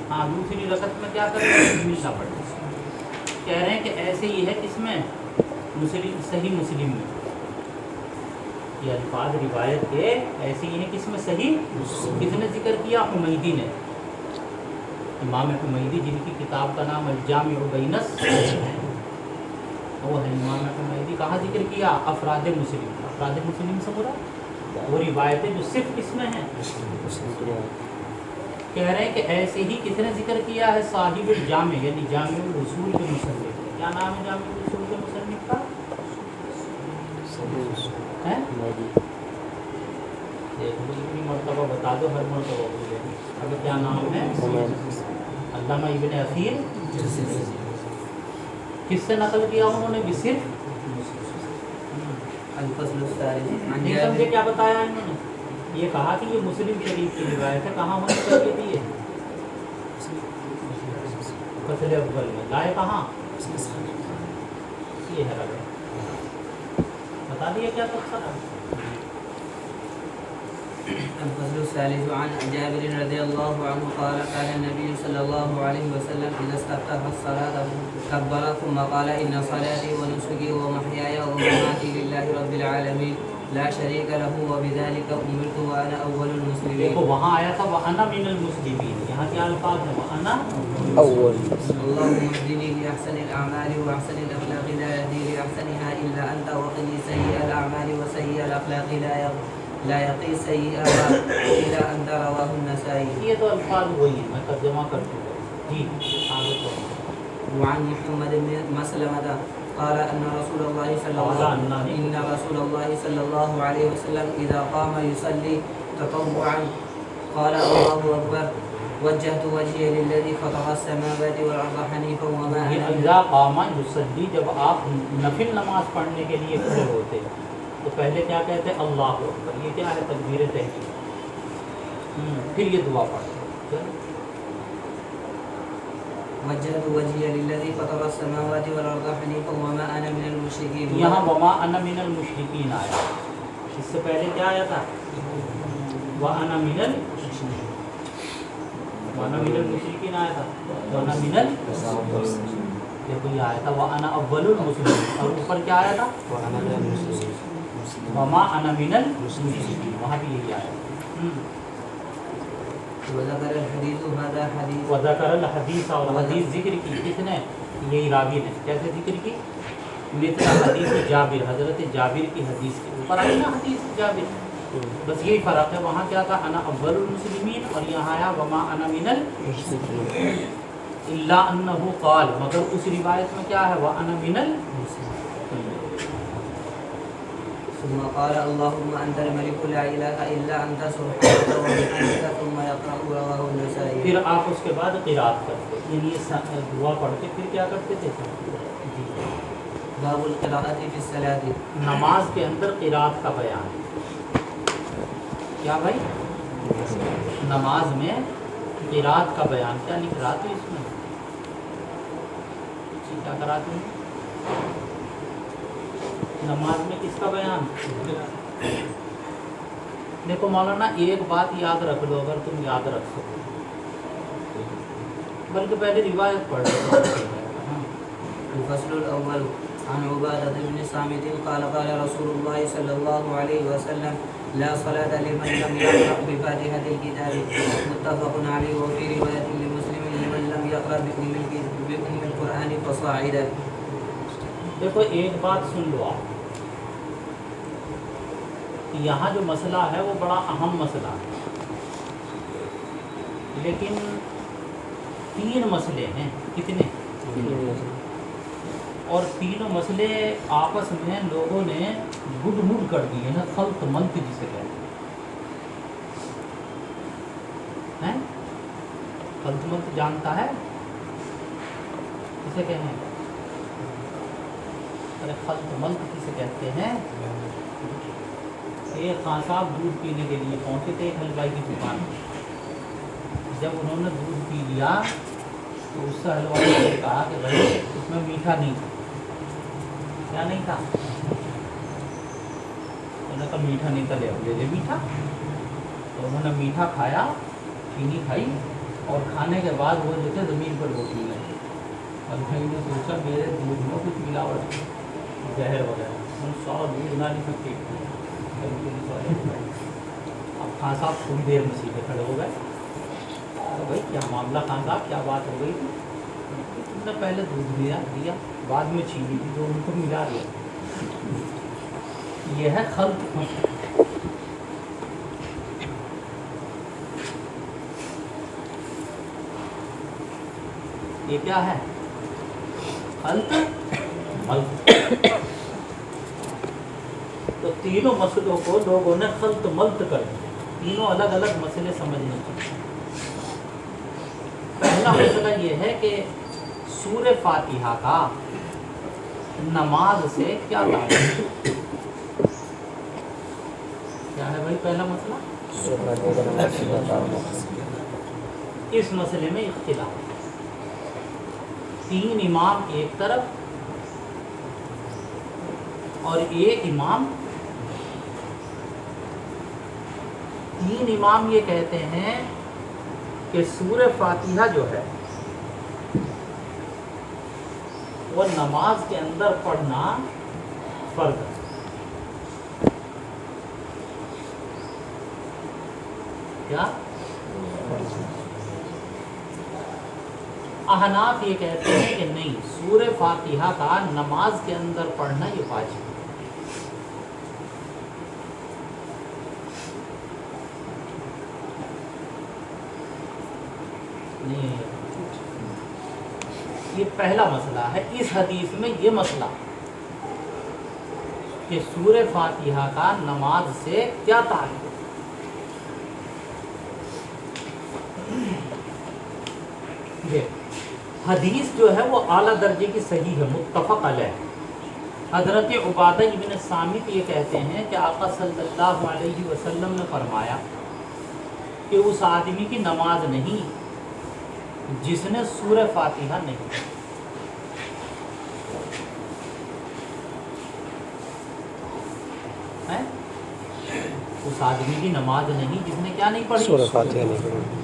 ہاں دوسری رکعت میں کیا کرتے ہیں؟ بسم اللہ پڑھتے ہیں. کہہ رہے ہیں کہ ایسے ہی ہے کس میں؟ مسلم، صحیح مسلم میں. یہ الفاظ روایت کے ایسے ہی ہیں کس میں؟ صحیح. کس نے ذکر کیا؟ حمیدی نے. امام حمیدی جن کی کتاب کا نام الجامع بین وہ ہے امام حمیدی. کہاں ذکر کیا؟ افراد مسلم. افراد مسلم سے برا وہ روایتیں جو صرف کس میں ہیں؟ کہہ رہے ہیں کہ ایسے ہی کس نے ذکر کیا ہے؟ صاحب الجامع، یعنی جامع الاصول کے مصنف. کیا نام ہے جامع الاصول کے مصنف کا؟ دیکھو اتنی مرتبہ بتا دو، ہر مرتبہ بولے. اب کیا نام ہے؟ علامہ ابن اثیر کس سے نقل کیا انہوں نے بصرف الفصل الثالث عن نہیں جابر سمجھے کیا بتایا انہوں نے؟ یہ کہا کہ یہ مسلم شریف کی روایت ہے، کہاں ہونی چاہیے تھی یہ فصل اول میں، لائے کہاں؟ یہ ہے رب بتا دیا کیا تفسیر ہے؟ الفصل الثالث عن جابر رضي الله عنه قال قال النبي صلى الله عليه وسلم إذا استفتح الصلاة كبر ثم قال إن صلاتي ونسكي ومحياي ومماتي لله رب العالمين لا شريك له وبذلك أمرت وأنا أول المسلمين. دیکھو وہاں آیا تھا وَأَنَا مِنَ الْمُسْلِمِينَ، یہاں کیا الفاظ ہیں؟ وَأَنَا أول. اللهم اهدني لأحسن الأعمال وأحسن الأخلاق لا يهدي لأحسنها إلا أنت وقني سيئ الأعمال وسيئ الأخلاق لا يقي سيئها إلا أنت رواه النسائي. یہ تو الفاظ وہی ہیں، میں ترجمہ کر چکا جی آگے تو وعن محمد بن مسلمة قال أن رسول الله صلى الله عليه وسلم إذا قام يصلي تطوعا قال الله أكبر وجهت وجهي للذي فطر السماوات والأرض حنيفا وما یہ أنا اذا قام یصلی، جب آپ نفل نماز پڑھنے کے لیے کھڑے ہوتے تو پہلے کیا کہتے ہیں؟ اللہ اکبر. یہ کیا ہے؟ تکبیر تحریم. پھر یہ دعا پڑھتے. وجهت وجهي للذي فطر السماوات والأرض حنيفا وما أنا من المشركين. یہاں وما انا من المشرکین آیا، اس سے پہلے کیا آیا تھا؟ وانا من المشرکین آیا تھا. وانا من دیکھو یہ آیا تھا وانا اول المسلمین، اور اوپر کیا آیا تھا؟ وما انا من المشرکین، وہاں بھی یہی آیا. وذكر الحديث هذا حديث وذکر الحدیث، اور حدیث ذکر کی کس نے؟ یہی راوی نے. کیسے ذکر کی؟ مثل حدیث جابر، حضرت جابر کی حدیث کے اوپر آئی نا حدیث جابر. بس یہی فرق ہے، وہاں کیا تھا؟ انا اول المسلمین، اور یہاں آیا وما انا من الا انه قال، مگر اس روایت میں کیا ہے؟ وانا من ثم قال اللهم أنت الملك لا إله إلا أنت سبحانك وبحمدك ثم يقرأ رواه النسائي. پھر آپ اس کے بعد قرات کرتے، یعنی دعا پڑھ کے پھر کیا کرتے تھے؟ باب القراءة في الصلاة. نماز کے اندر قرات کا بیان. کیا بھائی؟ نماز میں قرات کا بیان. کیا نہیں کراتے اس میں؟ کیا کراتے ہیں نماز میں؟ کس کا بیان؟ دیکھو مولانا ایک بات یاد رکھ لو، اگر تم یاد رکھ سکو، بلکہ پہلے روایت پڑھ لو. الفصل الأول عن عبادة بن صامت قال قال رسول الله صلى الله عليه وسلم لا صلاة لمن لم يقرأ بفاتحة الكتاب متفق عليه. وفي رواية لمسلم لمن لم يقرأ بأم القرآن فصاعدا. دیکھو ایک بات سن لو آپ، یہاں جو مسئلہ ہے وہ بڑا اہم مسئلہ ہے، لیکن 3 مسئلے ہیں. کتنے؟ اور تینوں مسئلے آپس میں لوگوں نے گڈ مڈ کر دیے ہیں، خلط ملط جسے کہتے ہیں. خلط ملط جانتا ہے کسے کہتے ہیں؟ ارے خلط ملط کسے کہتے ہیں؟ ایک خان صاحب دودھ پینے کے لیے پہنچے تھے ایک حلوائی کی دکان میں. جب انہوں نے دودھ پی لیا تو اس سے حلوائی نے کہا کہ بھائی اس میں میٹھا نہیں تھا. کیا نہیں تھا؟ انہوں نے کہا میٹھا نہیں تھا، لے لے میٹھا. تو انہوں نے میٹھا کھایا، چینی کھائی، اور کھانے کے بعد وہ جو تھے زمین پر وہ پی گئے. اور بھائی نے سوچا میرے دودھ میں کچھ ملاوٹ زہر وغیرہ، سو دودھ نہ نہیں سکتی. اب خان صاحب تھوڑی دیر میں سیدھے کھڑے ہو گئے. بھائی کیا معاملہ خان صاحب، کیا بات ہو گئی؟ تم نے پہلے دودھ دیا بعد میں چینی دی، تو ان کو ملا دیا. یہ ہے خلط. یہ کیا ہے؟ خلط ملط. تو تینوں مسئلوں کو لوگوں نے خلط ملط کر دیا. تینوں الگ الگ مسئلے سمجھنے چاہیے. پہلا پہلا مسئلہ یہ ہے کہ سورہ فاتحہ کا نماز سے کیا تعلق؟ کیا ہے بھائی پہلا مسئلہ؟ اس مسئلے میں اختلاف، 3 امام ایک طرف اور ایک امام، 3 امام یہ کہتے ہیں کہ سورہ فاتحہ جو ہے وہ نماز کے اندر پڑھنا فرض ہے۔ کیا؟ احناف یہ کہتے ہیں کہ نہیں، سورہ فاتحہ کا نماز کے اندر پڑھنا یہ واجب ہے۔ نہیں، یہ پہلا مسئلہ ہے اس حدیث میں، یہ مسئلہ کہ سورہ فاتحہ کا نماز سے کیا تعلق ہے۔ حدیث جو ہے وہ اعلیٰ درجے کی صحیح ہے، متفق علیہ۔ حضرت عبادہ ابن صامت یہ کہتے ہیں کہ آقا صلی اللہ علیہ وسلم نے فرمایا کہ اس آدمی کی نماز نہیں جس نے سورہ فاتحہ نہیں پڑھی۔ اس آدمی کی نماز نہیں جس نے کیا نہیں پڑھی؟ سورہ فاتحہ نہیں پڑھی۔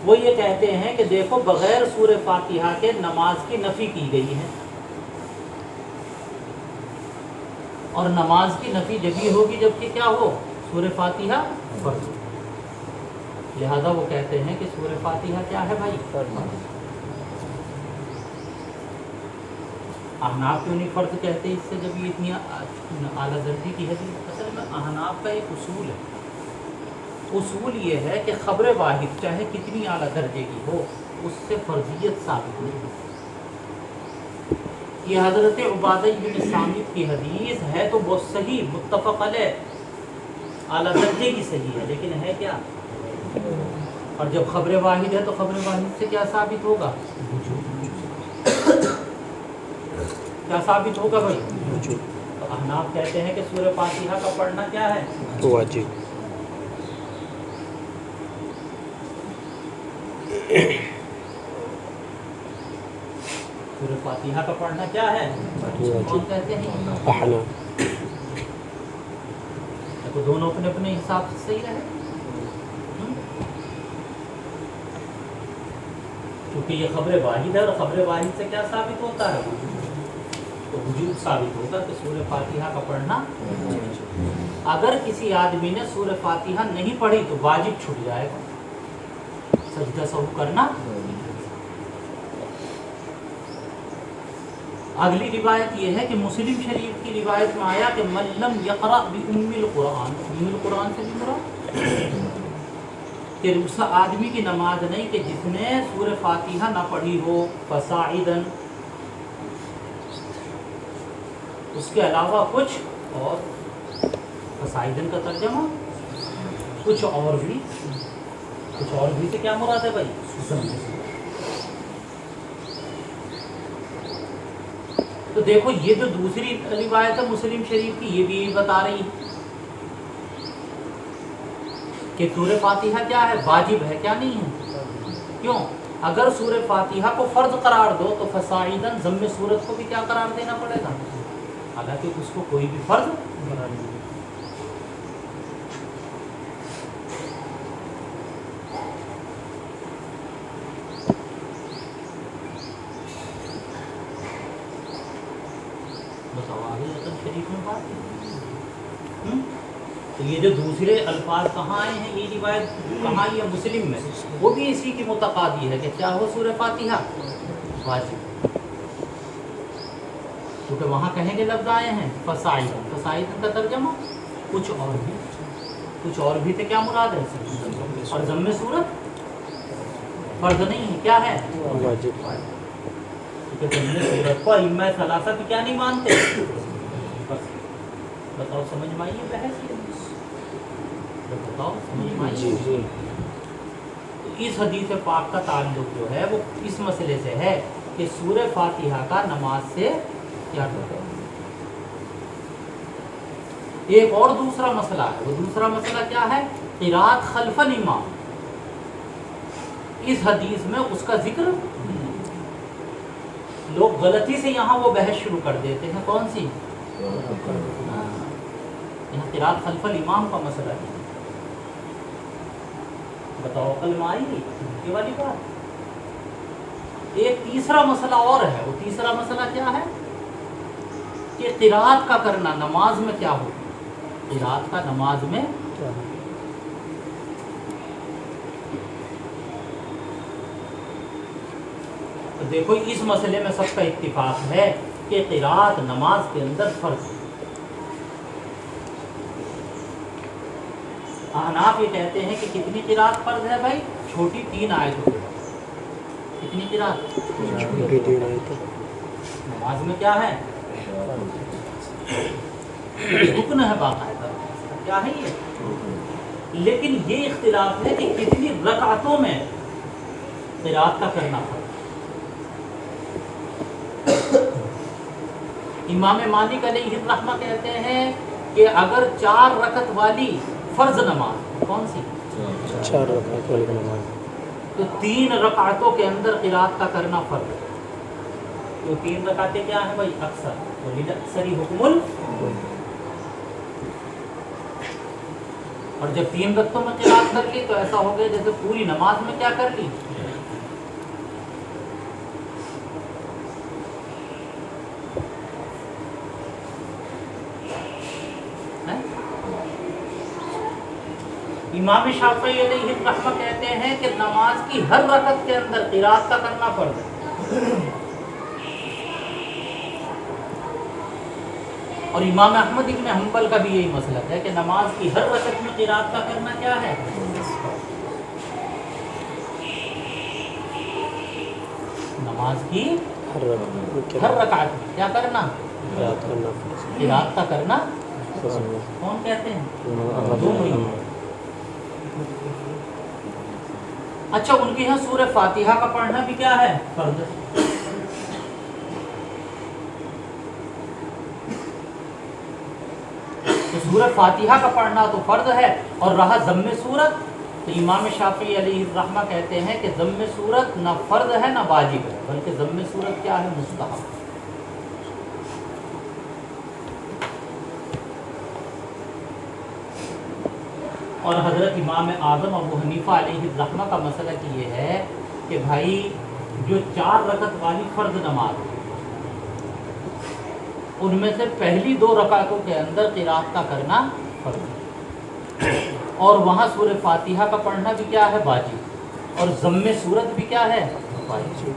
وہ یہ کہتے ہیں کہ دیکھو بغیر سورہ فاتحہ کے نماز کی نفی کی گئی ہے، اور نماز کی نفی جبھی ہوگی جبکہ کیا ہو؟ سورہ فاتحہ فرض ہو۔ لہذا وہ کہتے ہیں کہ سورہ فاتحہ کیا ہے بھائی؟ احناف کیوں نہیں فرض کہتے اس سے جب یہ اتنی اعلیٰ درجے کی حدیث؟ اصل میں احناف کا ایک اصول ہے، اصول یہ ہے کہ خبر واحد چاہے کتنی اعلیٰ درجے کی ہو اس سے فرضیت ثابت نہیں ہوتی۔ یہ حضرت عبادہ بن صامت کی حدیث ہے تو وہ صحیح، متفق علیہ، اعلیٰ درجے کی صحیح ہے، لیکن ہے کیا؟ اور جب خبر واحد ہے تو خبر واحد سے کیا ثابت ہوگا؟ کیا ثابت ہوگا بھائی؟ تو احناف کہتے ہیں کہ سورہ فاتحہ کا پڑھنا کیا ہے؟ واجب۔ سورہ فاتحہ کا پڑھنا کیا ہے؟ کون کہتے ہیں؟ احناف۔ تو دونوں اپنے اپنے حساب سے صحیح رہے، کیونکہ یہ خبر واحد ہے، اور خبر واحد سے کیا ثابت ہوتا ہے؟ تو وجوب ثابت ہوگا کہ سورہ فاتحہ کا پڑھنا۔ اگر کسی آدمی نے سورہ فاتحہ نہیں پڑھی تو واجب چھوٹ جائے گا، سجدہ سہو کرنا۔ اگلی روایت یہ ہے کہ مسلم شریف کی روایت میں آیا کہ من لم یقرأ بأم القرآن، ام القرآن سے بھی مراد کہ اس آدمی کی نماز نہیں کہ جس نے سورہ فاتحہ نہ پڑھی ہو، فصاعداً، اس کے علاوہ کچھ اور، فصاعداً کا ترجمہ کچھ اور بھی سے کیا مراد ہے بھائی؟ تو دیکھو یہ جو دوسری روایت ہے مسلم شریف کی، یہ بھی یہی بتا رہی ہے کہ سورہ فاتحہ کیا ہے؟ واجب ہے، کیا نہیں ہے؟ کیوں؟ اگر سورہ فاتحہ کو فرض قرار دو تو فصاعداً ضم سورت کو بھی کیا قرار دینا پڑے گا، حالانکہ اس کو کوئی بھی فرض قرار نہیں۔ شریف میں بات ہے، تو یہ جو دوسرے الفاظ کہاں آئے ہیں، یہ روایت کہاں آئی ہے؟ مسلم میں، وہ بھی اسی کی متقاضی ہے کہ کیا ہو؟ سورہ فاتحہ واجب، کیونکہ وہاں کہیں گے لفظ آئے ہیں فصاعداً، فصاعداً کا ترجمہ کچھ اور بھی سے کیا مراد ہے؟ اور ضم سورت فرض نہیں ہے، کیا ہے؟ واجب۔ کیونکہ ضم سورت کو ائمہ ثلاثہ بھی کیا نہیں مانتے؟ بس بتاؤ، سمجھ میں آئی ہے بحث؟ بتاؤ سمجھ میں آئی؟ جی جی اس حدیث پاک کا تعلق جو ہے وہ اس مسئلے سے ہے کہ سورہ فاتحہ کا نماز سے کیا کرو۔ ایک اور دوسرا مسئلہ ہے، وہ دوسرا مسئلہ کیا ہے؟ قراءت خلف الامام۔ اس حدیث میں اس کا ذکر لوگ غلطی سے یہاں وہ بحث شروع کر دیتے ہیں، کون سی؟ یہاں قراءت خلف الامام کا مسئلہ ہے۔ بتاؤ عقل میں آئی یہ والی بات؟ ایک تیسرا مسئلہ اور ہے، وہ تیسرا مسئلہ کیا ہے کہ قراءت کا کرنا نماز میں کیا ہو؟ قراءت کا نماز میں تو دیکھو اس مسئلے میں سب کا اتفاق ہے کہ قراءت نماز کے اندر فرض ہے۔ احناف یہ کہتے ہیں کہ کتنی قراءت فرض ہے بھائی؟ چھوٹی 3 آیتوں کی۔ کتنی قراءت؟ چھوٹی 3 آیتیں نماز میں کیا ہے؟ یہ رکن ہے باقاعدہ، کیا ہے یہ؟ لیکن یہ اختلاف ہے کہ کتنی رکعتوں میں قراءت کا کرنا فرض۔ امام مالک علیہ الرحمہ کہتے ہیں کہ اگر 4 رکعت والی فرض نماز، کون سی؟ 4 رکعت والی نماز، تو 3 رکعتوں کے اندر قراءت کا کرنا فرض ہے۔ تو 3 رکعتیں کیا ہیں بھائی؟ اکثر، وَلِلْأَكْثَرِ حُكْمُ اور جب 3 رکعتوں میں قراءت کر لی تو ایسا ہو گیا جیسے پوری نماز میں کیا کر لی؟ امام شافعی علیہ الرحمہ کہتے ہیں کہ نماز کی ہر رکعت کے اندر قراءت کا کرنا فرض ہے، اور امام احمد بن حنبل کا بھی یہی مسلک ہے کہ نماز کی ہر رکعت میں قراءت کا کرنا کیا ہے؟ نماز کی ہر رکعت ہر رکعت میں کیا کرنا؟ قراءت کرنا فرض ہے۔ قراءت کا کرنا فرض ہے۔ کون کہتے ہیں؟ دونوں ہی۔ اچھا ان کے یہاں سورہ فاتحہ کا پڑھنا بھی کیا ہے؟ فرض ہے۔ تو سورہ فاتحہ کا پڑھنا تو فرض ہے، اور رہا ضم سورت، تو امام شافعی علیہ الرحمہ کہتے ہیں کہ ضم سورت نہ فرض ہے نہ واجب ہے، بلکہ ضم سورت کیا ہے؟ مستحب۔ اور حضرت امام اعظم ابو حنیفہ علیہ الرحمہ کا مسئلہ یہ ہے کہ بھائی جو 4 رکعت والی فرض نماز ہے ان میں سے پہلی 2 رکعتوں کے اندر قراءت کا کرنا فرض ہے، اور وہاں سورہ فاتحہ کا پڑھنا بھی کیا ہے؟ واجب، اور ضم سورت بھی کیا ہے؟ واجب۔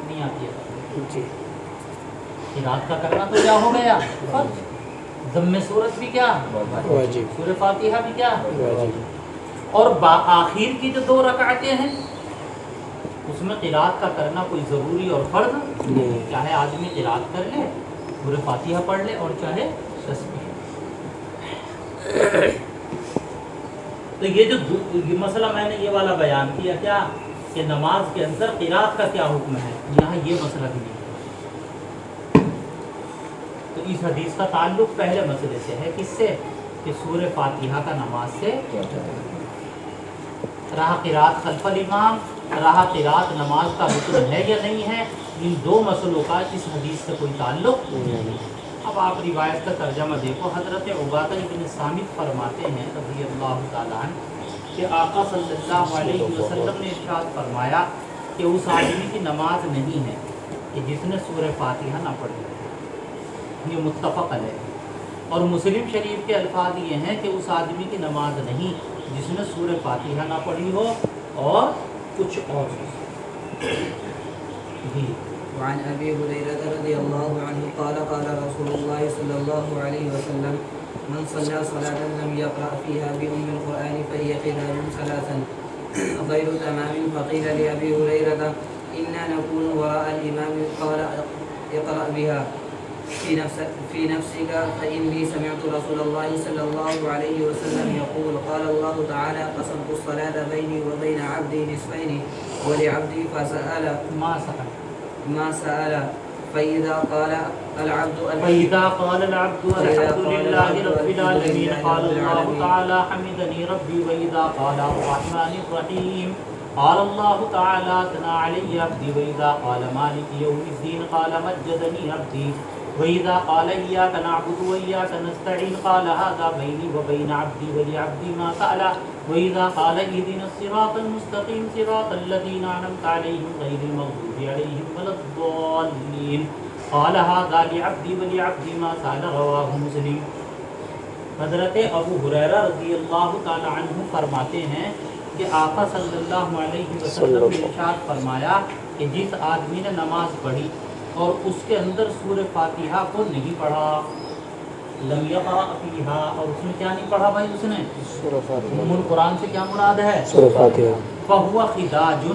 نہیں آتی ہے جی قراءت کا کرنا تو کیا ہو گیا؟ فرض۔ ضم سورت بھی کیا؟ واجب، سورہ فاتحہ بھی کیا؟ واجب۔ اور آخر کی جو 2 رکعتیں ہیں اس میں قراءت کا کرنا کوئی ضروری اور فرض نہیں، چاہے آدمی قراءت کر لے، سورہ فاتحہ پڑھ لے، اور چاہے تسبیح۔ تو یہ جو یہ مسئلہ میں نے یہ والا بیان کیا کیا کہ نماز کے اندر قراءت کا کیا حکم ہے، یہاں یہ مسئلہ بھی نہیں ہے۔ تو اس حدیث کا تعلق پہلے مسئلے سے ہے، کس سے؟ کہ سورہ فاتحہ کا نماز سے رہا قراءت خلف الامام، رہا قراءت نماز کا حکم ہے یا نہیں ہے، ان 2 مسئلوں کا اس حدیث سے کوئی تعلق نہیں۔ اب آپ روایت کا ترجمہ دیکھو، حضرت عبادہ بن صامت فرماتے ہیں رضی اللہ تعالیٰ عنہ کہ آقا صلی اللہ علیہ وسلم نے ارشاد فرمایا کہ اس آدمی کی نماز نہیں ہے کہ جس نے سورہ فاتحہ نہ پڑھی۔ یہ متفق علیہ، اور مسلم شریف کے الفاظ یہ ہیں کہ اس آدمی کی نماز نہیں جس نے سورہ فاتحہ نہ پڑھی ہو اور کچھ اور جی۔ وعن أبي هريرة رضي الله عنه قال قال رسول الله صلى الله عليه وسلم من صلى صلاة لم يقرأ فيها بأم القرآن فهي خداج 3 غير تمام. فقيل لأبي هريرة إنا نكون وراء الإمام قال اقرأ بها في نفسك فإني سمعت رسول الله صلى الله عليه وسلم يقول قال الله تعالى قسمت الصلاة بيني وبين عبدي نصفين ولعبدي ما سأل فإذا قال العبد الحمد لله رب العالمين قال الله تعالى حمدني ربي وإذا قال الرحمن الرحيم قال الله تعالى ثنى علي عبدي وإذا قال مالك يوم الدين قال مجدني عبدي وإذا قال إياك نعبد وإياك نستعين قال هذا بيني وبين عبدي ولعبدي ما سأل وإذا قال اهدنا الصراط المستقيم صراط الذين أنعمت عليهم غير المغضوب عليهم ولا الضالين قال هذا لعبدي ولعبدي ما سأل رواه مسلم۔ حضرت ابو ہریرہ رضی اللہ تعالی عنہ فرماتے ہیں کہ آقا صلی اللہ علیہ وسلم نے ارشاد فرمایا کہ جس آدمی نے نماز پڑھی اور اس کے اندر سورہ فاتحہ کو نہیں پڑھا لم یقرأ فیہا اور اس میں کیا نہیں پڑھا بھائی اس نے سورہ فاتحہ ام القرآن سے کیا مراد ہے سورہ فاتحہ فہو خداج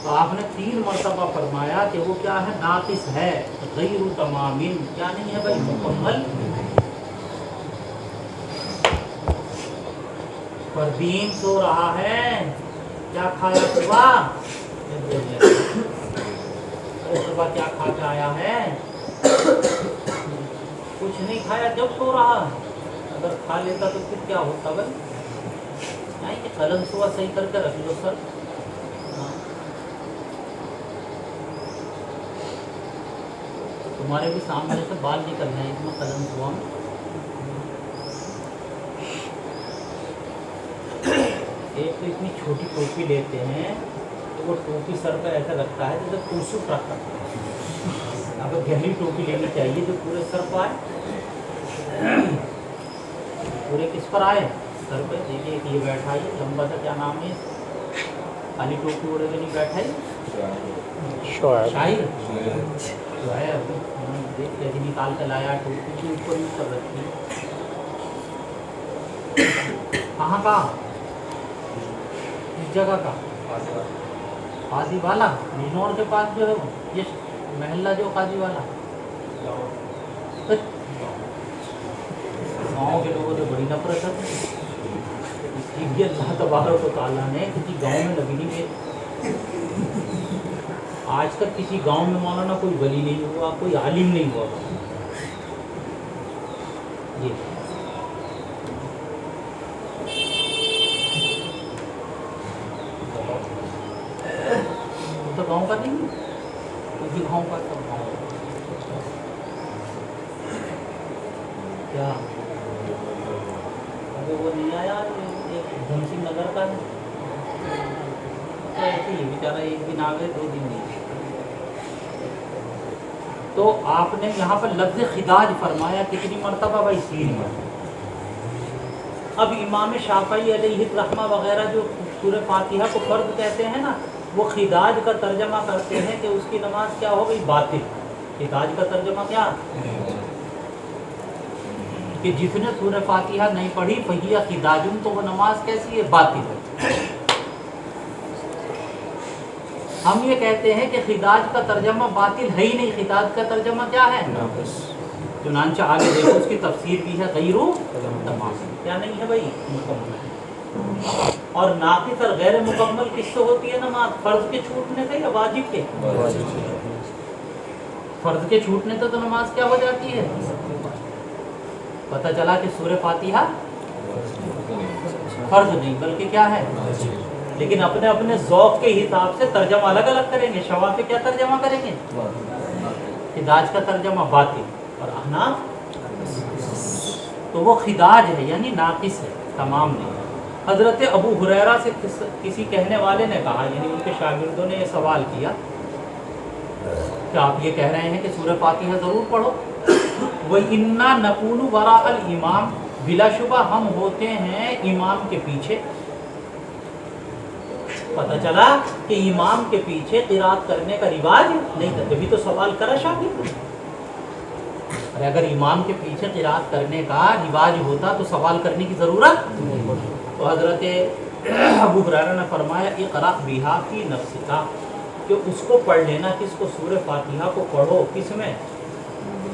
تو آپ نے 3 مرتبہ فرمایا کہ وہ کیا ہے ناقص ہے غیر تمام کیا نہیں ہے بھائی مکمل پردین سو رہا ہے کیا کھایا صبح صبح کیا کھا کے آیا ہے کچھ نہیں کھایا جب سو رہا اگر کھا لیتا تو پھر کیا ہوتا بھائی نہیں کہ قلم صبح صحیح کر کے رکھ لو سر تمہارے بھی سامنے سے بال نکلنا ہے اس میں قلم صبح میں ایک تو اتنی چھوٹی ٹوپی لیتے ہیں تو وہ ٹوپی سر پہ ایسا رکھتا ہے جیسے کرسوٹ رکھتا ہے اگر گہری ٹوپی لینی چاہیے جو پورے سر پہ آئے پورے کس پر آئے سر پہ دیکھیے کہ یہ بیٹھا ہے لمبا سا کیا نام ہے خالی ٹوپی اڑے کے نہیں بیٹھا ہے شاعر جو ہے دیکھ کے نکال کے لایا ٹوپی کے اوپر یوز کر رکھی کہاں کا اس جگہ کا قاضی والا بجنور کے پاس جو ہے وہ یہ محلہ جو قاضی والا گاؤں کے لوگوں سے بڑی نفرت ہے اس کی بھی اللہ تبارک و تعالیٰ نے کسی گاؤں میں لگی نہیں گئی آج تک کسی گاؤں میں مولانا کوئی ولی نہیں ہوا کوئی عالم نہیں ہوا جی تو گاؤں کا نہیں کسی گاؤں کا سب گاؤں کیا ابھی وہ نہیں آیا ایک دھن سنگھ نگر کا ہے ایسے ہی بیچارہ ایک دن آ گئے 2 دن نہیں تو آپ نے یہاں پر لفظ خداج فرمایا کتنی مرتبہ بھائی 3 مرتبہ اب امام شافعی علیہ الرحمہ وغیرہ جو سورہ فاتحہ کو فرض کہتے ہیں نا وہ خداج کا ترجمہ کرتے ہیں کہ اس کی نماز کیا ہو گئی باطل خداج کا ترجمہ کیا کہ جس نے سورہ فاتحہ نہیں پڑھی فہیہ خداجن تو وہ نماز کیسی ہے باطل ہے ہم یہ کہتے ہیں کہ خداج کا ترجمہ باطل ہے ہی نہیں خداج کا ترجمہ کیا ہے چنانچہ آگے دیکھو اس کی تفسیر بھی ہے غیر تمام کیا نہیں ہے بھائی مکمل اور ناقص اور غیر مکمل کس سے ہوتی ہے نماز فرض کے چھوٹنے سے یا واجب کے فرض کے چھوٹنے سے تو نماز کیا ہو جاتی ہے پتہ چلا کہ سورہ فاتحہ فرض نہیں بلکہ کیا ہے لیکن اپنے اپنے ذوق کے حساب سے ترجمہ الگ الگ کریں گے شوافی کیا ترجمہ کریں گے خداج کا ترجمہ باطل اور احناف تو وہ خداج ہے یعنی ناقص ہے تمام نہیں حضرت ابو ہریرہ سے کسی کہنے والے نے کہا یعنی ان کے شاگردوں نے یہ سوال کیا کہ آپ یہ کہہ رہے ہیں کہ سورہ فاتحہ ضرور پڑھو وَإِنَّا نَكُونُ وَرَاءَ الْإِمَامِ بلا شبہ ہم ہوتے ہیں امام کے پیچھے پتہ چلا کہ امام کے پیچھے قرات کرنے کا رواج نہیں تھا جبھی تو سوال کرا شاگرد اور اگر امام کے پیچھے قرات کرنے کا رواج ہوتا تو سوال کرنے کی ضرورت تو حضرت ابو ہریرہ نے فرمایا اقرأ بہا فی نفسک کہ اس کو پڑھ لینا کس کو سورہ فاتحہ کو پڑھو کس میں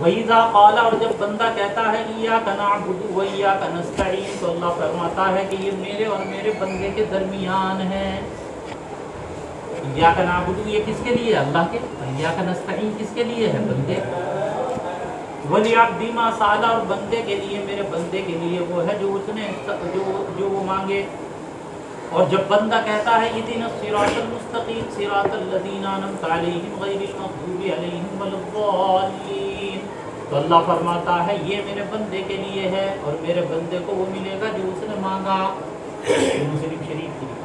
وَإِذَا قَالَ اور جب بندہ کہتا ہے إِيَّاكَ نَعْبُدُ وَإِيَّاكَ نَسْتَعِينُ تو اللہ فرماتا ہے کہ یہ میرے اور میرے بندے کے درمیان ہے. إِيَّاكَ نَعْبُدُ یہ کس کے لیے ہے؟ اللہ کے. إِيَّاكَ نَسْتَعِينُ کس کے لیے ہے؟ بندے. وَلِعَبْدِي مَا سَأَلَ اور بندے کے لیے میرے بندے کے لیے وہ ہے جو اس نے جو وہ مانگے. اور جب بندہ کہتا ہے اهدنا الصراط المستقیم صراط الذین انعمت علیہم غیر المغضوب علیہم ولا الضالین تو اللہ فرماتا ہے یہ میرے بندے کے لیے ہے اور میرے بندے کو وہ ملے گا جو اس نے مانگا. مسلم شریف کی بات.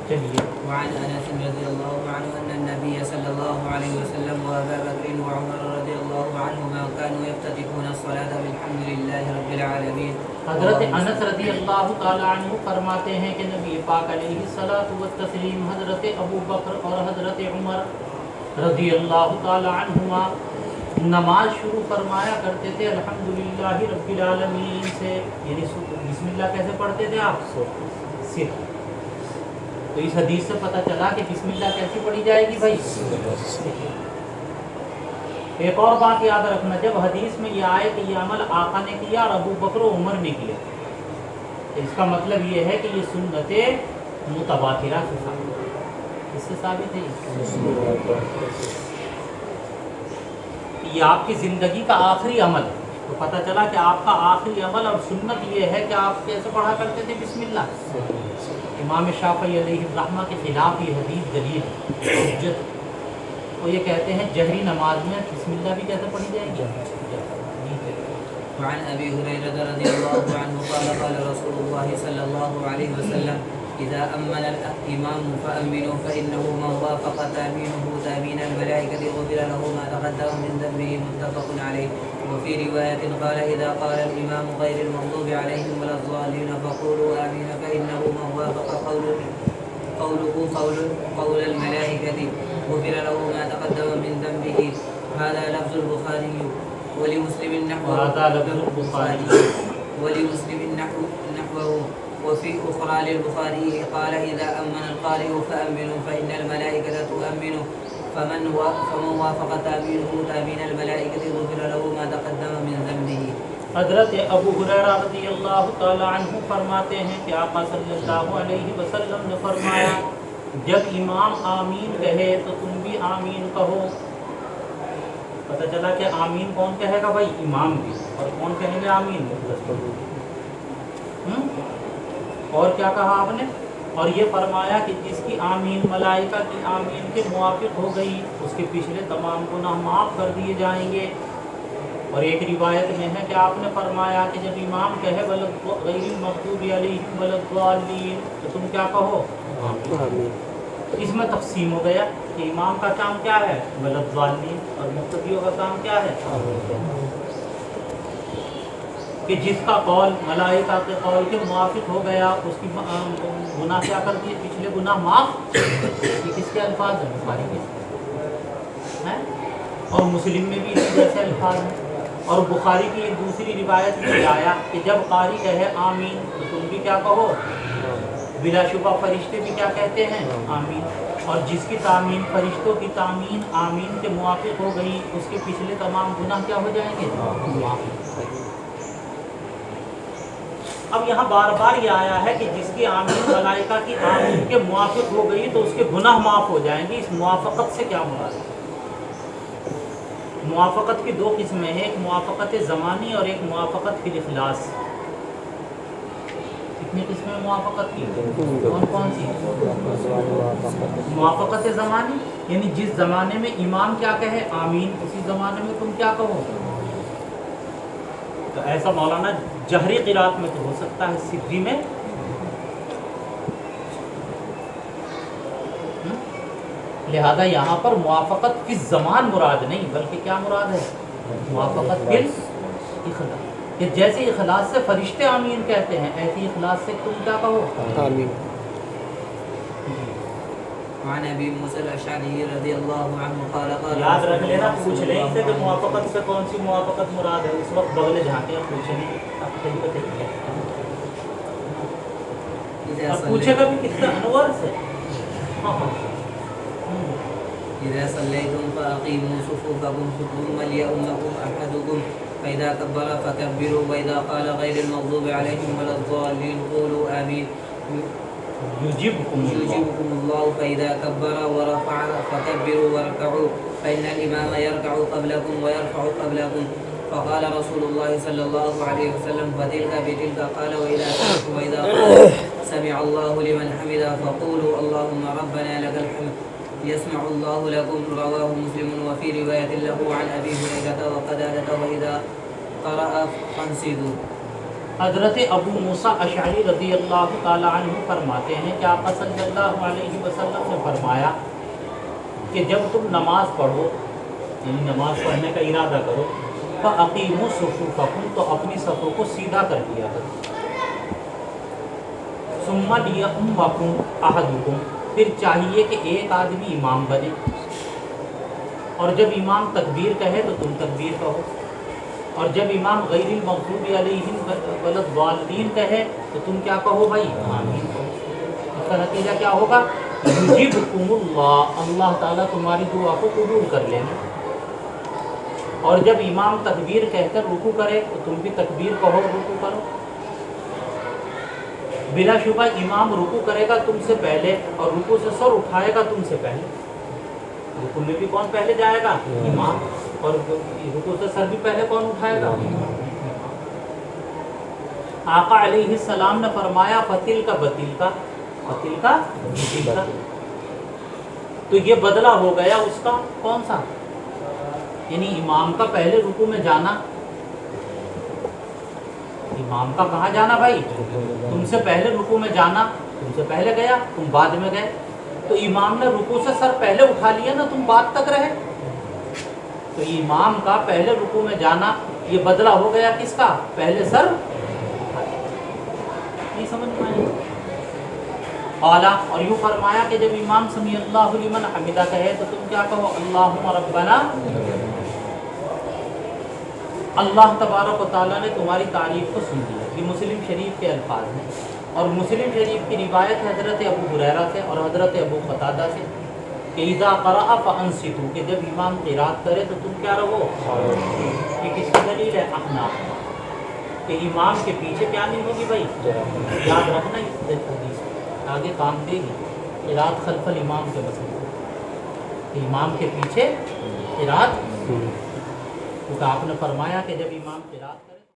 چلیے. وعن انس رضی اللہ عنہ ان النبي صلی اللہ علیہ وسلم وابا بکر وعمر رضی اللہ عنہما كانوا يفتتحون الصلاة بالحمد للہ رب العالمین. حضرت انس رضی اللہ تعالی عنہ فرماتے ہیں کہ نبی پاک علیہ الصلوۃ والتسلیم حضرت ابو بکر اور حضرت عمر رضی اللہ تعالی عنہما نماز شروع فرمایا کرتے تھے الحمدللہ رب العالمین سے. یعنی بسم اللہ کیسے پڑھتے تھے آپ؟ صرف. تو اس حدیث سے پتہ چلا کہ بسم اللہ کیسی پڑھی جائے گی بھائی. ایک اور بات یاد رکھنا جب حدیث میں یہ آئے کہ یہ عمل آقا نے کیا اور ابو بکر و عمر نے کیا اس کا مطلب یہ ہے کہ یہ سنت متواترہ سے ثابت ہے. اس سے ثابت ہے یہ آپ کی زندگی کا آخری عمل ہے. تو پتہ چلا کہ آپ کا آخری عمل اور سنت یہ ہے کہ آپ کیسے پڑھا کرتے تھے بسم اللہ. امام شافعی علیہ الرحمہ کے خلاف یہ حدیث دلیل حجت. وہ یہ کہتے ہیں جہری نماز میں بسم اللہ بھی کیسے پڑھی جائے گی. وعن ابی ہریرہ رضی اللہ عنہ قال قال رسول اللہ صلی اللہ علیہ وسلم اذا امن الامام فامنوا فانه من وافق تامينه تامين الملائكه غفر له ما تقدم من ذنبه متفق عليه. وفي روايه قال اذا قال الامام غير المغضوب عليهم ولا الضالين فقولوا امين فانه من وافق قوله قول الملائكه غفر له ما تقدم من ذنبه. هذا لفظ البخاري ولمسلم نحوه وفي أخرى للبخاري قال إذا أمن القارئ فأمنوا فإن الملائكة تؤمن فمن وافق تأمينه تأمين الملائكة غفر له ما تقدم من ذنبه. حضرت ابو ہریرہ رضی اللہ تعالی عنہ فرماتے ہیں کہ آقا صلی اللہ علیہ وسلم نے فرمایا جب امام آمین کہے تو تم بھی آمین کہو. پتہ چلا کہ آمین کون کہے گا بھائی؟ امام بھی. اور کون کہیں گے آمین؟ اور کیا کہا آپ نے؟ اور یہ فرمایا کہ جس کی آمین ملائکہ کی آمین کے موافق ہو گئی اس کے پچھلے تمام گناہ معاف کر دیے جائیں گے. اور ایک روایت میں ہے کہ آپ نے فرمایا کہ جب امام کہے غیر المغضوب علیہم ولا الضالین تو تم کیا کہو؟ آمین. اس میں تقسیم ہو گیا کہ امام کا کام کیا ہے؟ ولا الضالین. اور مقتدیوں کا کام کیا ہے؟ کہ جس کا قول ملائکہ کے قول کے موافق ہو گیا اس کی گناہ کیا کر دیے؟ پچھلے گناہ معاف. یہ کس کے الفاظ ہیں؟ بخاری کے ہیں اور مسلم میں بھی اسی جیسے الفاظ ہیں. اور بخاری کی ایک دوسری روایت میں آیا کہ جب قاری کہے آمین تو تم بھی کیا کہو؟ بلا شبہ فرشتے بھی کیا کہتے ہیں؟ آمین. اور جس کی تامین فرشتوں کی تامین آمین کے موافق ہو گئی اس کے پچھلے تمام گناہ کیا ہو جائیں گے؟ معاف. اب یہاں بار بار یہ آیا ہے کہ جس کی آمین ملائکہ کی آمین کے موافق ہو گئی تو اس کے گناہ معاف ہو جائیں گے. اس موافقت سے کیا مراد ہے؟ موافقت کی دو قسمیں ہیں، ایک موافقت زمانی اور ایک موافقت فی الاخلاص. کتنی قسمیں موافقت کی؟ کون کون سی؟ موافقت زمانی یعنی جس زمانے میں امام کیا کہے آمین اسی زمانے میں تم کیا کہو. تو ایسا مولانا جہری قرات میں تو ہو سکتا ہے، سری میں لہذا یہاں پر موافقت فی الزمان مراد نہیں بلکہ کیا مراد ہے؟ موافقت فی الاخلاص. کہ جیسے اخلاص سے فرشتے آمین کہتے ہیں ایسی اخلاص سے تم کیا کہو؟ آمین. وعن ابي موسى الاشعري رضي الله عنه قال قال یاد رکھ لینا، پوچھ لیں سے کہ موافقت سے کون سی موافقت مراد ہے. اس وقت بغل جھانکے پوچھ لیں اب پوچھے گا بھی کتنا انور سے. إذا صليتم فأقيموا صفوفكم ثم ليؤمكم أحدكم فإذا كبر فكبروا وإذا قال غير المغضوب عليهم ولا الضالين قولوا آمين يجيبكم الله فإذا كبر ورفع فكبروا واركعوا فإن الإمام يركع قبلكم ويرفع قبلكم فقال رسول الله صلى الله عليه وسلم فتلك بتلك قال وإذا قال سمع الله لمن حمده فقولوا اللهم ربنا لك الحمد يسمع الله لكم رواه مسلم وفي رواية له عن أبي هريرة وقتادة وإذا قرأ فانصتوا. حضرت ابو موسیٰ اشعری رضی اللہ تعالیٰ عنہ فرماتے ہیں کہ آقا صلی اللہ علیہ وسلم نے فرمایا کہ جب تم نماز پڑھو یعنی نماز پڑھنے کا ارادہ کرو فَأَقِيمُوا صُفُوفَكُمْ تو اپنی صفوں کو سیدھا کر دیا کرو ثُمَّ لِيَؤُمَّكُمْ أَحَدُكُمْ پھر چاہیے کہ ایک آدمی امام بنے اور جب امام تکبیر کہے تو تم تکبیر کہو اور جب امام غیر المغضوب علیہم ولا الضالین کہے تو تم کیا کہو بھائی آمین کہو. اس کا نتیجہ کیا ہوگا یجیبکم اللہ اللہ تعالیٰ تمہاری دعا کو قبول کر لیں گے. اور جب امام تکبیر کہہ کر رکوع کرے تو تم بھی تکبیر کہو رکوع کرو. بلا شبہ امام رکوع کرے گا تم سے پہلے اور رکوع سے سر اٹھائے گا تم سے پہلے. رکوع میں بھی کون پہلے جائے گا امام اور رکوع سے سر بھی پہلے کون اٹھائے گا. آقا علیہ السلام نے فرمایا فتل کا بتل کا تو یہ بدلہ ہو گیا اس کا کون سا یعنی امام کا پہلے رکوع میں جانا. امام کا کہاں جانا بھائی تم سے پہلے رکوع میں جانا تم سے پہلے گیا تم بعد میں گئے تو امام نے رکوع سے سر پہلے اٹھا لیا نا تم بعد تک رہے. تو امام کا پہلے رکوع میں جانا یہ بدلہ ہو گیا کس کا پہلے سر نہیں سمجھ میں آئی. اعلیٰ اور یوں فرمایا کہ جب امام سمیع اللہ لمن حمدہ کہے تو تم کیا کہو اللہم ربنا. اللہ تبارک و تعالیٰ نے تمہاری تعریف کو سن لیا. یہ مسلم شریف کے الفاظ ہیں اور مسلم شریف کی روایت حضرت ابو ہریرہ سے اور حضرت ابو قتادہ سے کہ اذا قرأ فانصتوا کہ جب امام قرات کرے تو تم کیا رہو. یہ کس کی دلیل ہے احناف کہ امام کے پیچھے کیا نہیں ہوگی بھائی یاد رکھنا اس حدیث آگے کام دے گی. قرات خلف الامام کے مسئلے کہ امام کے پیچھے قرات کیونکہ آپ نے فرمایا کہ جب امام قرات کرے